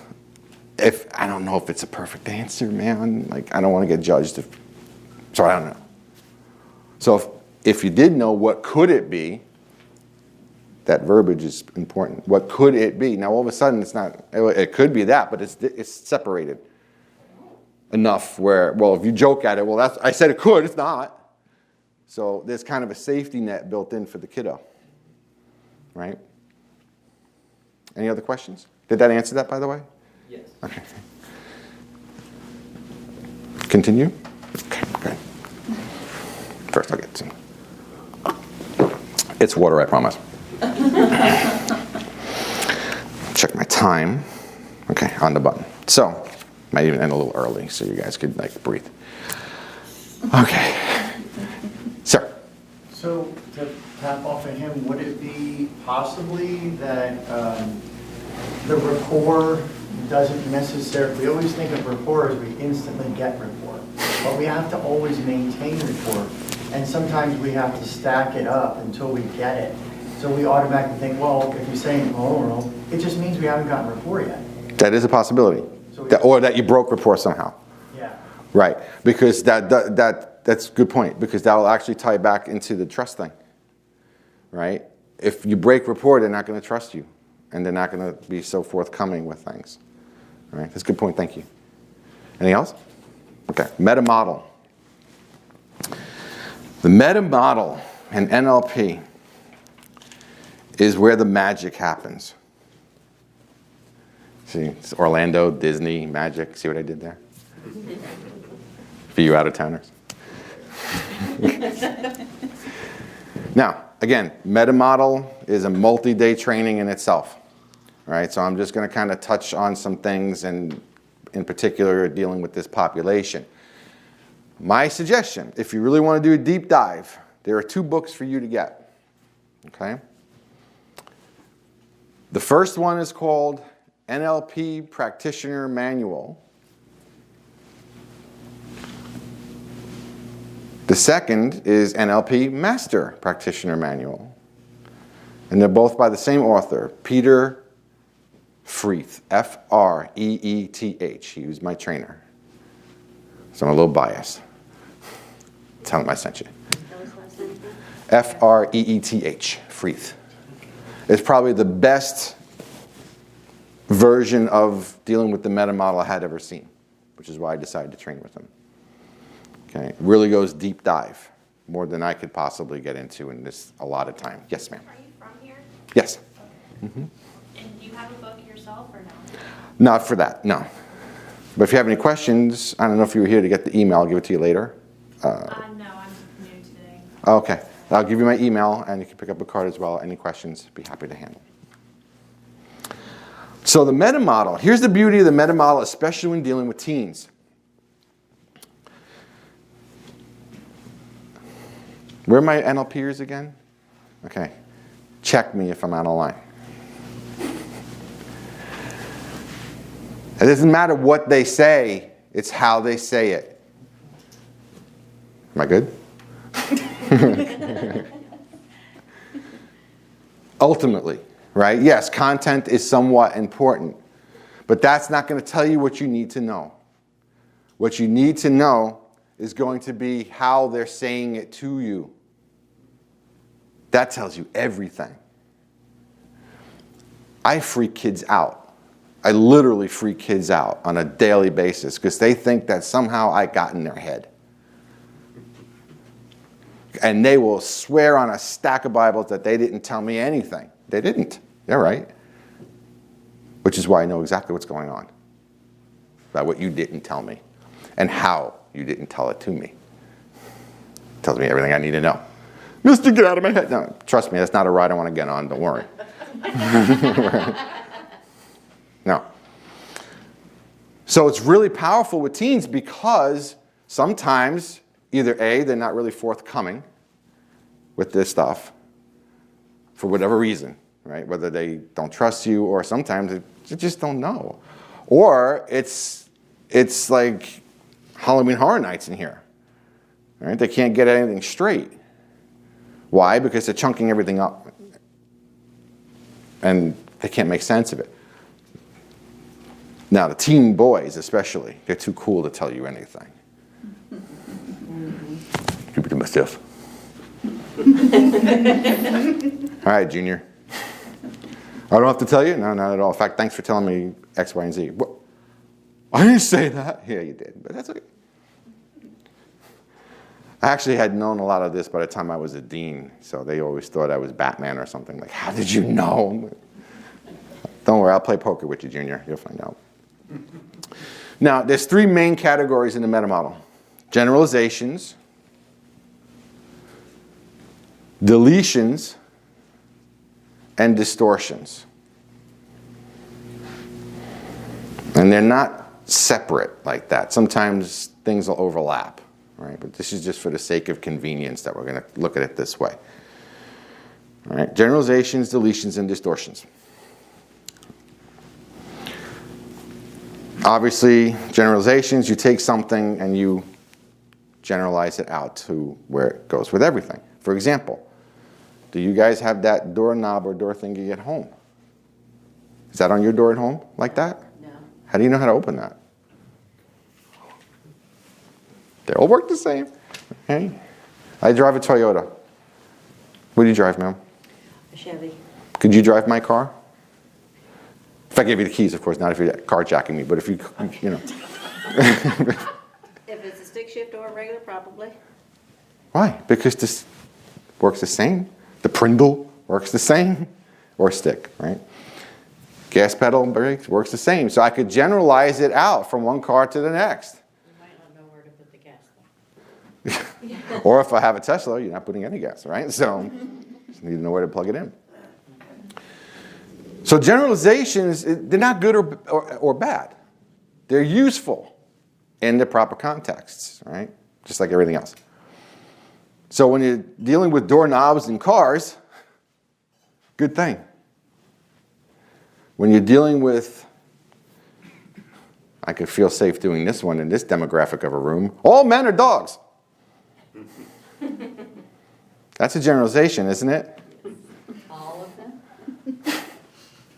I don't know if it's a perfect answer, man. Like, I don't want to get judged. So I don't know. So if you did know, what could it be? That verbiage is important. What could it be? Now, all of a sudden, it's not, it could be that, but it's separated enough where, well, if you joke at it, well, I said it could, it's not. So there's kind of a safety net built in for the kiddo, right? Any other questions? Did that answer that, by the way? Yes. Okay. Continue? Okay, good. First, I'll get some. It's water, I promise. Check my time. Okay, on the button. So, might even end a little early so you guys could, like, breathe. Okay. Sir. So to tap off of him, would it be possibly that the rapport doesn't necessarily, we always think of rapport as we instantly get rapport, but we have to always maintain rapport. And sometimes we have to stack it up until we get it. So we automatically think, well, if you're saying, oh, it just means we haven't gotten rapport yet. That is a possibility. Or that you broke rapport somehow. Yeah. Right. Because that's a good point. Because that will actually tie back into the trust thing. Right? If you break rapport, they're not going to trust you. And they're not going to be so forthcoming with things. All right? That's a good point. Thank you. Anything else? Okay. Meta model. The meta model in NLP is where the magic happens. See, it's Orlando, Disney, magic. See what I did there? For you out-of-towners. Now, again, meta model is a multi-day training in itself. All right, so I'm just going to kind of touch on some things, and in particular, dealing with this population. My suggestion, if you really want to do a deep dive, there are 2 books for you to get. Okay? The first one is called NLP Practitioner Manual. The second is NLP Master Practitioner Manual. And they're both by the same author, Peter Freeth, F-R-E-E-T-H. He was my trainer. So I'm a little biased. Tell him I sent you. F-R-E-E-T-H, Freeth. It's probably the best version of dealing with the meta model I had ever seen, which is why I decided to train with him. Okay, it really goes deep dive, more than I could possibly get into in this a lot of time. Yes, ma'am. Are you from here? Yes. And do you have a book yourself or no? Not for that, no. But if you have any questions, I don't know if you were here to get the email. I'll give it to you later. No, I'm new today. Okay. I'll give you my email, and you can pick up a card as well. Any questions, be happy to handle. So the meta model. Here's the beauty of the meta model, especially when dealing with teens. Where are my NLPers again? Okay. Check me if I'm out of line. It doesn't matter what they say, it's how they say it. Am I good? Ultimately, right? Yes, content is somewhat important, but that's not going to tell you what you need to know. What you need to know is going to be how they're saying it to you. That tells you everything. I freak kids out. I literally freak kids out on a daily basis because they think that somehow I got in their head. And they will swear on a stack of Bibles that they didn't tell me anything. They didn't. They're right. Which is why I know exactly what's going on. About what you didn't tell me. And how you didn't tell it to me. It tells me everything I need to know. Mister, get out of my head. No, trust me, that's not a ride I want to get on. Don't worry. No. So it's really powerful with teens because sometimes either A, they're not really forthcoming with this stuff for whatever reason, right? Whether they don't trust you or sometimes they just don't know. Or it's like Halloween Horror Nights in here, right? They can't get anything straight. Why? Because they're chunking everything up and they can't make sense of it. Now, the teen boys especially, they're too cool to tell you anything. Keep it to myself. All right, Junior. I don't have to tell you? No, not at all. In fact, thanks for telling me X, Y, and Z. What? I didn't say that. Yeah, you did, but that's okay. I actually had known a lot of this by the time I was a dean, so they always thought I was Batman or something. Like, how did you know? Don't worry, I'll play poker with you, Junior. You'll find out. Now, there's three main categories in the meta model. Generalizations, deletions, and distortions. And they're not separate like that. Sometimes things will overlap, right? But this is just for the sake of convenience that we're going to look at it this way. All right, generalizations, deletions, and distortions. Obviously, generalizations, you take something and you generalize it out to where it goes with everything. For example, do you guys have that doorknob or door thingy at home? Is that on your door at home like that? No. How do you know how to open that? They all work the same. Okay. I drive a Toyota. What do you drive, ma'am? A Chevy. Could you drive my car? If I gave you the keys, of course, not if you're carjacking me, but if you, you know. If it's a stick shift or a regular, probably. Why? Because this works the same. The Prindle works the same. Or stick, right? Gas pedal and brakes works the same. So I could generalize it out from one car to the next. You might not know where to put the gas though. Or if I have a Tesla, you're not putting any gas, right? So just need to know where to plug it in. So generalizations, they're not good or bad. They're useful in the proper contexts, right? Just like everything else. So when you're dealing with doorknobs and cars, good thing. When you're dealing with, I could feel safe doing this one in this demographic of a room, all men are dogs. That's a generalization, isn't it? All of them?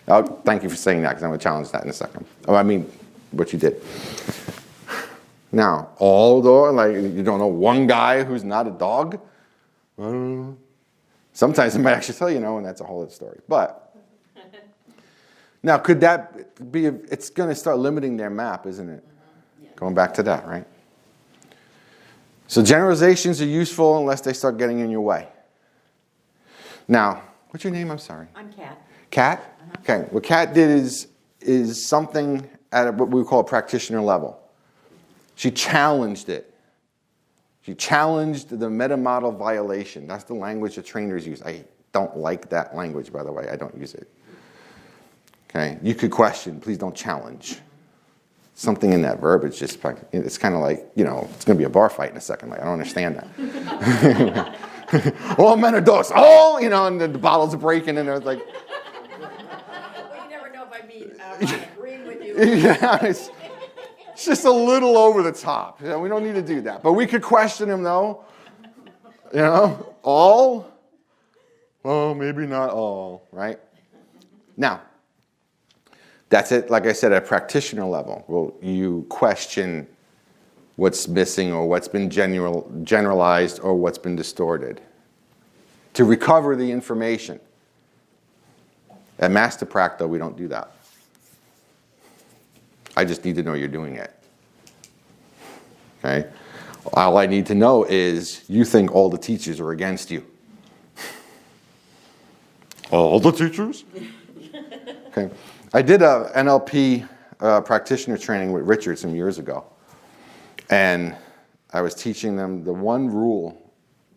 Oh, thank you for saying that, because I'm going to challenge that in a second. Oh, I mean, what you did. Now, all dog, like you don't know one guy who's not a dog? Sometimes it might actually tell you, and that's a whole other story. But now, could that be, it's going to start limiting their map, isn't it? Yeah. Going back to that, right? So generalizations are useful unless they start getting in your way. Now, what's your name? I'm sorry. I'm Kat. Kat? Okay, what Kat did is something at what we call a practitioner level. She challenged it. She challenged the meta model violation. That's the language the trainers use. I don't like that language, by the way. I don't use it. Okay, you could question, please don't challenge. Something in that verb, it's kind of like, you know, it's going to be a bar fight in a second. Like, I don't understand that. All men are dogs. Oh, you know, and the bottles are breaking, and it's like, Well, you never know if I'm agreeing with you. yeah, it's just a little over the top. You know, we don't need to do that. But we could question him, though. You know, all? Well, maybe not all, right? Now, that's it, like I said, at a practitioner level. Well, you question what's missing or what's been generalized or what's been distorted to recover the information. At Master Prac, though, we don't do that. I just need to know you're doing it. Okay? All I need to know is you think all the teachers are against you. All the teachers? Okay. I did a NLP practitioner training with Richard some years ago. And I was teaching them the one rule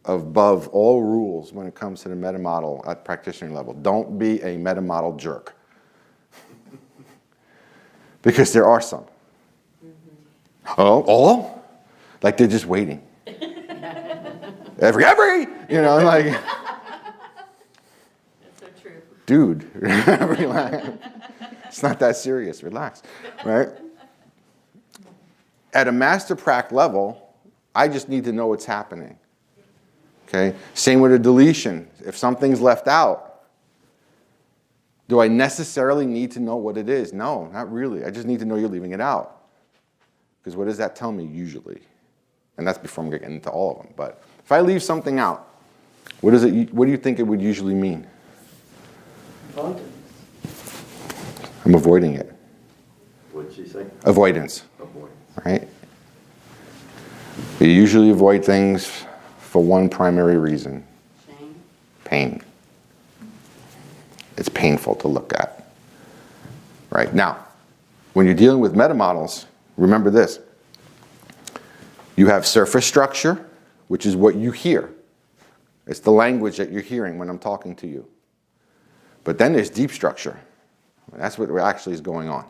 above all rules when it comes to the meta model at practitioner level. Don't be a meta model jerk. Because there are some. Oh, all? Like they're just waiting. every, you know, like, That's so true. dude, relax. It's not that serious, relax, right? At a Master Prac level, I just need to know what's happening. Okay? Same with a deletion. If something's left out, do I necessarily need to know what it is? No, not really. I just need to know you're leaving it out. Because what does that tell me usually? And that's before I'm getting into all of them. But if I leave something out, what do you think it would usually mean? I'm avoiding it. What did she say? Avoidance. Avoidance. Right? You usually avoid things for one primary reason. Shame. Pain. It's painful to look at. Right? Now, when you're dealing with meta models, remember this. You have surface structure, which is what you hear. It's the language that you're hearing when I'm talking to you. But then there's deep structure. That's what actually is going on.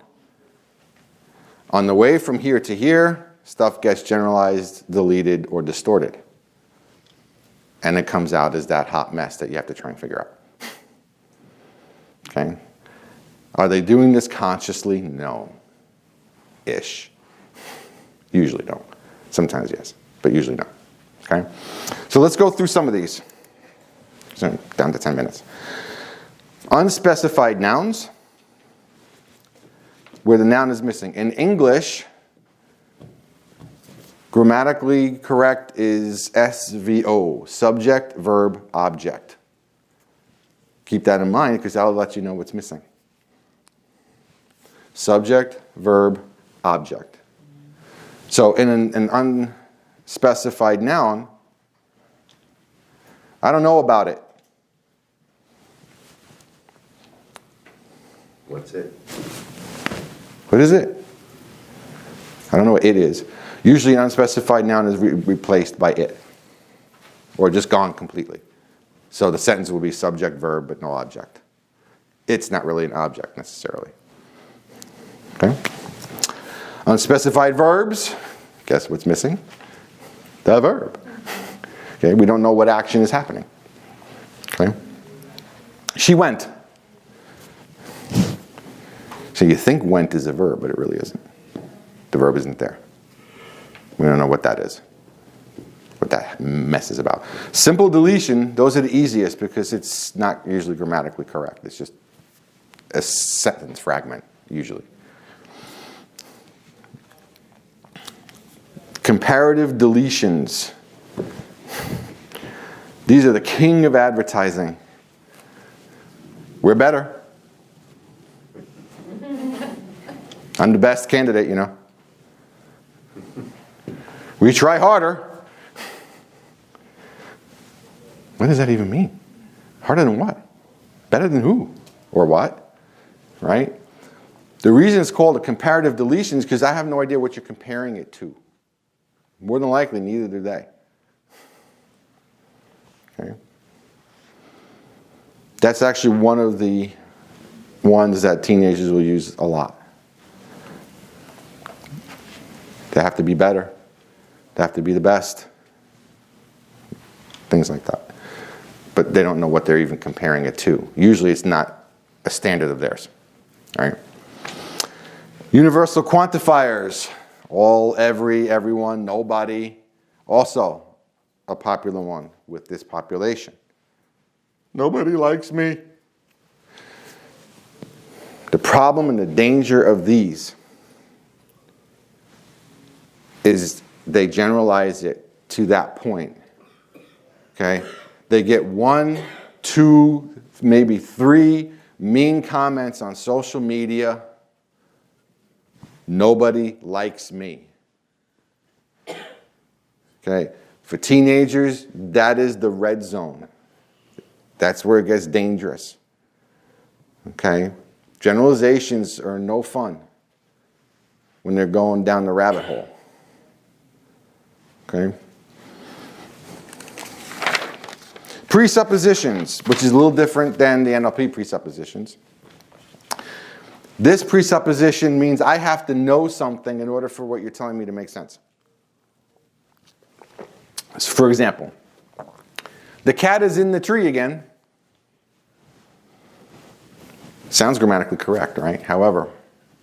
On the way from here to here, stuff gets generalized, deleted, or distorted. And it comes out as that hot mess that you have to try and figure out. Okay? Are they doing this consciously? No. Ish. Usually don't. Sometimes yes, but usually no. Okay? So let's go through some of these. So down to 10 minutes. Unspecified nouns, where the noun is missing. In English, grammatically correct is SVO, subject, verb, object. Keep that in mind because that'll let you know what's missing. Subject, verb, object. So in an unspecified noun, I don't know about it. What's it? What is it? I don't know what it is. Usually an unspecified noun is replaced by it, or just gone completely. So the sentence will be subject, verb, but no object. It's not really an object necessarily. Okay? Unspecified verbs, guess what's missing? The verb. Okay, we don't know what action is happening. Okay? She went. So you think went is a verb, but it really isn't. The verb isn't there. We don't know what that is, what that mess is about. Simple deletion, those are the easiest because it's not usually grammatically correct. It's just a sentence fragment, usually. Comparative deletions. These are the king of advertising. We're better. I'm the best candidate, you know. We try harder. What does that even mean? Harder than what? Better than who? Or what? Right? The reason it's called a comparative deletion is because I have no idea what you're comparing it to. More than likely, neither do they. Okay. That's actually one of the ones that teenagers will use a lot. They have to be better. They have to be the best. Things like that. But they don't know what they're even comparing it to. Usually it's not a standard of theirs. All right. Universal quantifiers. All, every, everyone, nobody. Also a popular one with this population. Nobody likes me. The problem and the danger of these is they generalize it to that point. Okay? They get 1, 2, maybe 3 mean comments on social media. Nobody likes me. Okay? For teenagers, that is the red zone. That's where it gets dangerous. Okay? Generalizations are no fun when they're going down the rabbit hole. Okay? Presuppositions, which is a little different than the NLP presuppositions. This presupposition means I have to know something in order for what you're telling me to make sense. So for example, the cat is in the tree again. Sounds grammatically correct, right? However,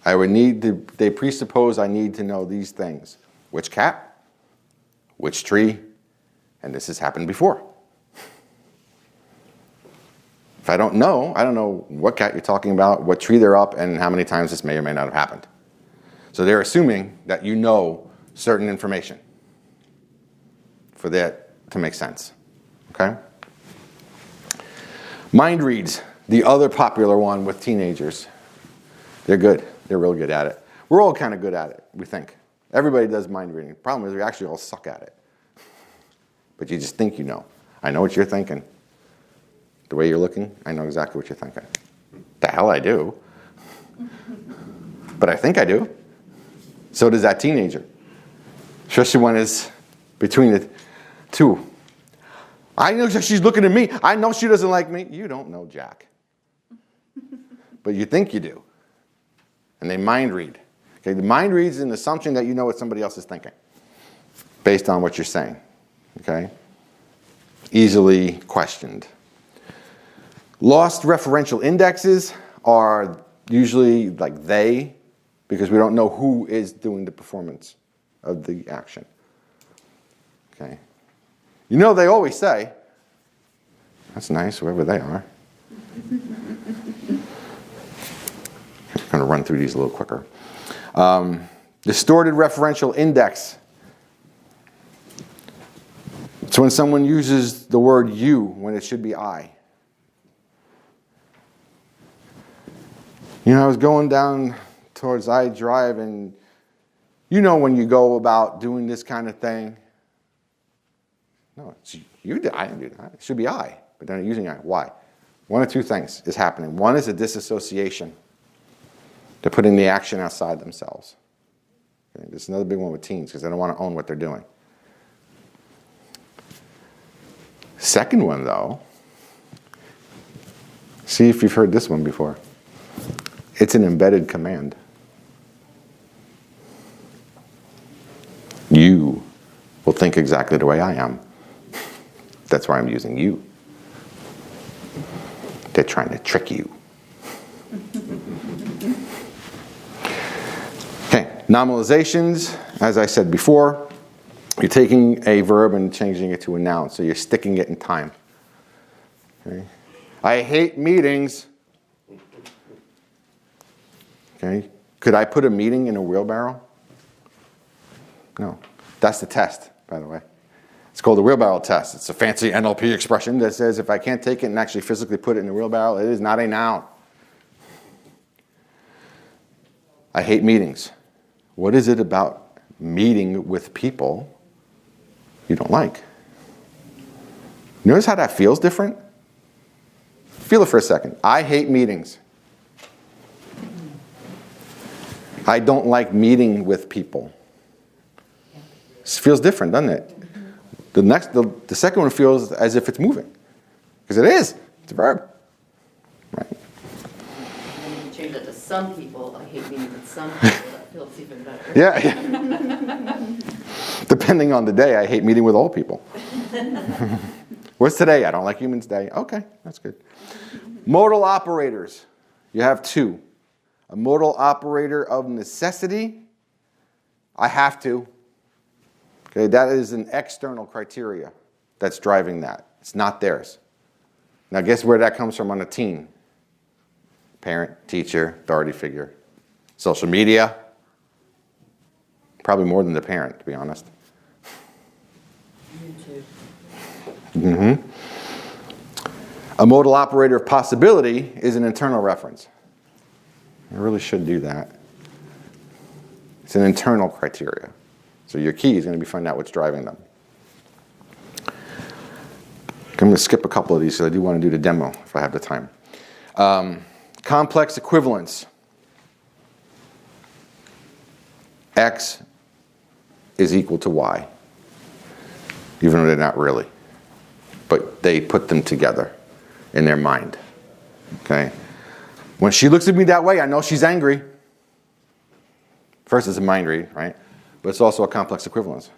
I would need to, they presuppose I need to know these things. Which cat? Which tree? And this has happened before. If I don't know what cat you're talking about, what tree they're up, and how many times this may or may not have happened. So they're assuming that you know certain information for that to make sense. Okay? Mind reads, the other popular one with teenagers. They're good. They're real good at it. We're all kind of good at it, we think. Everybody does mind reading. The problem is we actually all suck at it. But you just think you know. I know what you're thinking. The way you're looking, I know exactly what you're thinking. The hell I do. But I think I do. So does that teenager. Especially when it's between the two. I know she's looking at me. I know she doesn't like me. You don't know Jack. But you think you do. And they mind read. Okay, the mind read is an assumption that you know what somebody else is thinking based on what you're saying. Okay? Easily questioned. Lost referential indexes are usually like they, because we don't know who is doing the performance of the action. Okay. You know they always say, that's nice, whoever they are. I'm going to run through these a little quicker. Distorted referential index. It's when someone uses the word you when it should be I. You know, I was going down towards I Drive, and you know when you go about doing this kind of thing. No, it's you did. I didn't do that. It should be I, but they're using I. Why? One of two things is happening. One is a disassociation. They're putting the action outside themselves. Okay, this is another big one with teens because they don't want to own what they're doing. Second one, though, see if you've heard this one before. It's an embedded command. You will think exactly the way I am. That's why I'm using you. They're trying to trick you. Okay, nominalizations, as I said before, you're taking a verb and changing it to a noun, so you're sticking it in time. Okay. I hate meetings. Okay. Could I put a meeting in a wheelbarrow? No. That's the test, by the way. It's called the wheelbarrow test. It's a fancy NLP expression that says if I can't take it and actually physically put it in a wheelbarrow, it is not a noun. I hate meetings. What is it about meeting with people you don't like? Notice how that feels different? Feel it for a second. I hate meetings. I don't like meeting with people. This feels different, doesn't it? The second one feels as if it's moving. Because it is. It's a verb. Right? And you can change that to some people. I hate meeting with some people. That feels even better. Yeah. Depending on the day, I hate meeting with all people. What's today? I don't like humans day. Okay, that's good. Modal operators. You have two. A modal operator of necessity. I have to. Okay, that is an external criteria that's driving that. It's not theirs. Now guess where that comes from on a teen? Parent, teacher, authority figure. Social media. Probably more than the parent, to be honest. YouTube. A modal operator of possibility is an internal reference. I really should do that. It's an internal criteria. So your key is going to be finding out what's driving them. I'm going to skip a couple of these because I do want to do the demo if I have the time. Complex equivalence. X is equal to Y, even though they're not really. But they put them together in their mind. Okay? When she looks at me that way, I know she's angry. First, it's a mind read, right? But it's also a complex equivalence.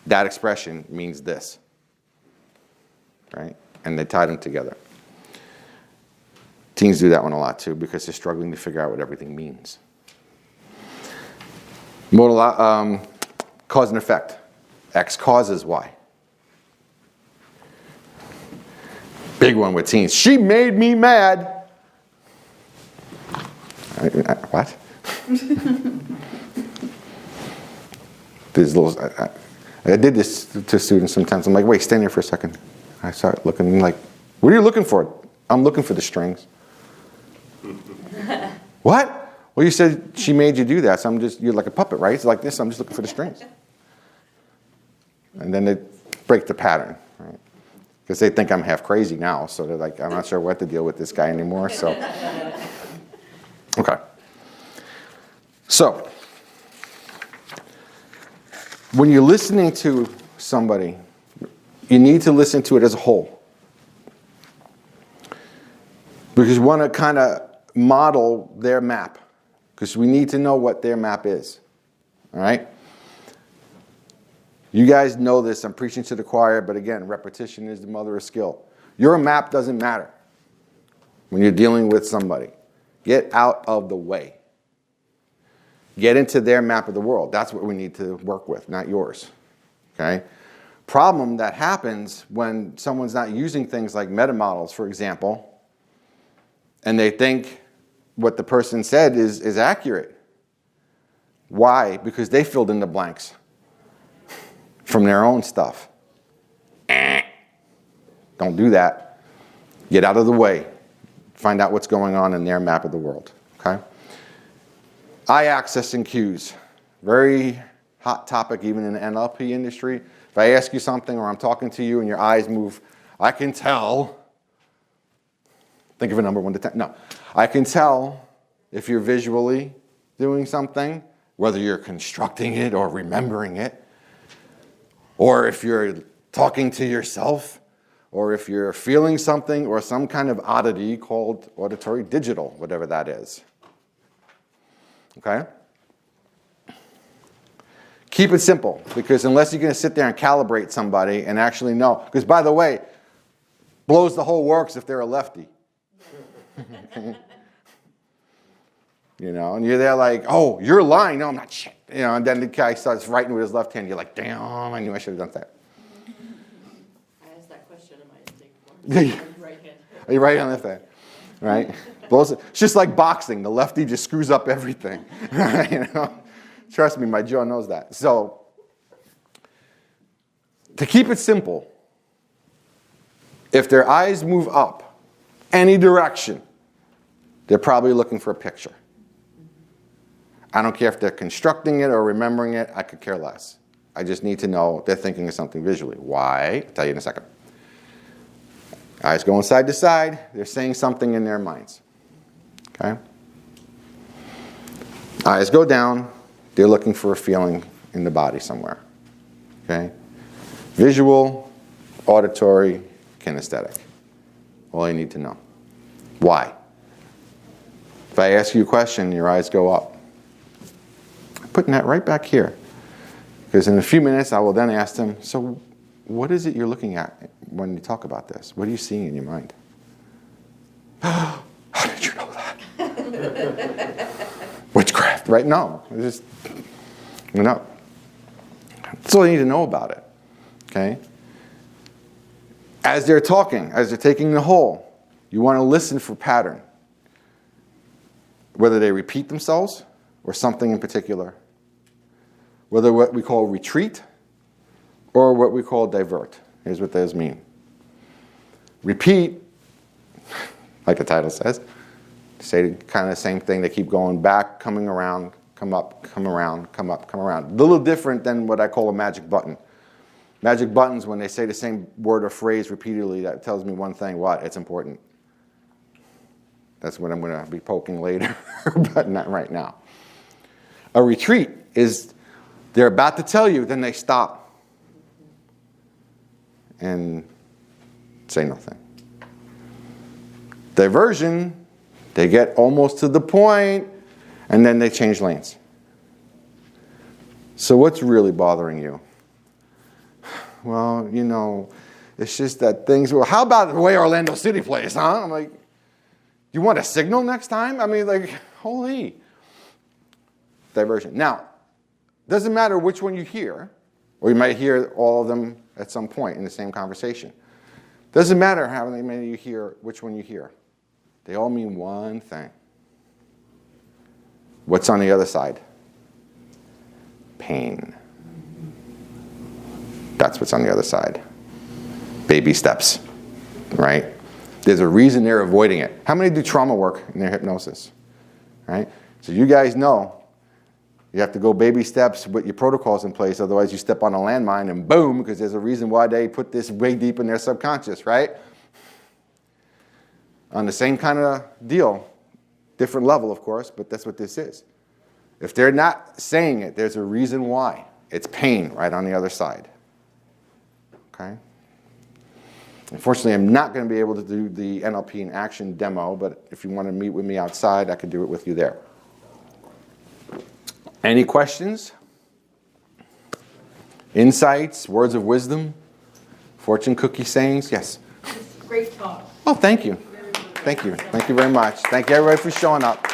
That expression means this. Right? And they tie them together. Teens do that one a lot too because they're struggling to figure out what everything means. Modal cause and effect. X causes Y. Big one with teens. She made me mad. What? These little, I did this to students sometimes. I'm like, wait, stand here for a second. I start looking like, what are you looking for? I'm looking for the strings. What? Well, you said she made you do that, so you're like a puppet, right? It's like this, I'm just looking for the strings. And then they break the pattern, right? Because they think I'm half crazy now, so they're like, I'm not sure what to deal with this guy anymore, so. Okay. So, when you're listening to somebody, you need to listen to it as a whole. Because you want to kind of model their map. Because we need to know what their map is. All right? You guys know this. I'm preaching to the choir, but again, repetition is the mother of skill. Your map doesn't matter when you're dealing with somebody. Get out of the way. Get into their map of the world. That's what we need to work with, not yours. Okay? Problem that happens when someone's not using things like meta models, for example, and they think what the person said is accurate. Why? Because they filled in the blanks from their own stuff. Don't do that. Get out of the way. Find out what's going on in their map of the world. Okay? Eye access and cues. Very hot topic even in the NLP industry. If I ask you something or I'm talking to you and your eyes move, I can tell. Think of a number 1 to 10. No. I can tell if you're visually doing something, whether you're constructing it or remembering it, or if you're talking to yourself, or if you're feeling something or some kind of oddity called auditory digital, whatever that is. Okay? Keep it simple, because unless you're going to sit there and calibrate somebody and actually know, because by the way, blows the whole works if they're a lefty. You know, and you're there like, oh, you're lying. No, I'm not shit. You know, and then the guy starts writing with his left hand. You're like, damn, I knew I should have done that. I asked that question in my instinct. Right hand. Are you right on left hand? Right? Blows it. It's just like boxing. The lefty just screws up everything. You know? Trust me, my jaw knows that. So, to keep it simple, if their eyes move up any direction, they're probably looking for a picture. I don't care if they're constructing it or remembering it. I could care less. I just need to know they're thinking of something visually. Why? I'll tell you in a second. Eyes going side to side. They're saying something in their minds. Okay? Eyes go down. They're looking for a feeling in the body somewhere. Okay? Visual, auditory, kinesthetic. All you need to know. Why? If I ask you a question, your eyes go up. I'm putting that right back here. Because in a few minutes, I will then ask them, so what is it you're looking at when you talk about this? What are you seeing in your mind? How did you know that? Witchcraft, right? No. It's just, no. That's all you need to know about it. Okay? As they're talking, as they're taking the whole, you want to listen for pattern. Whether they repeat themselves or something in particular. Whether what we call retreat or what we call divert. Here's what those mean. Repeat, like the title says, say kind of the same thing. They keep going back, coming around, come up, come around, come up, come around. A little different than what I call a magic button. Magic buttons, when they say the same word or phrase repeatedly, that tells me one thing, what? It's important. That's what I'm going to be poking later, but not right now. A retreat is they're about to tell you, then they stop and say nothing. Diversion, they get almost to the point, and then they change lanes. So what's really bothering you? Well, you know, it's just that things, well, how about the way Orlando City plays, huh? I'm like, you want a signal next time? I mean, like, holy. Diversion. Now, doesn't matter which one you hear, or you might hear all of them at some point in the same conversation. Doesn't matter how many you hear, which one you hear. They all mean one thing. What's on the other side? Pain. That's what's on the other side. Baby steps, right? There's a reason they're avoiding it. How many do trauma work in their hypnosis, right? So you guys know you have to go baby steps with your protocols in place, otherwise you step on a landmine and boom, because there's a reason why they put this way deep in their subconscious, right? On the same kind of deal, different level, of course, but that's what this is. If they're not saying it, there's a reason why. It's pain right on the other side. Okay? Unfortunately, I'm not going to be able to do the NLP in action demo, but if you want to meet with me outside, I could do it with you there. Any questions? Insights? Words of wisdom? Fortune cookie sayings? Yes? Great talk. Oh, thank you. Thank you. Thank you very much. Thank you, everybody, for showing up.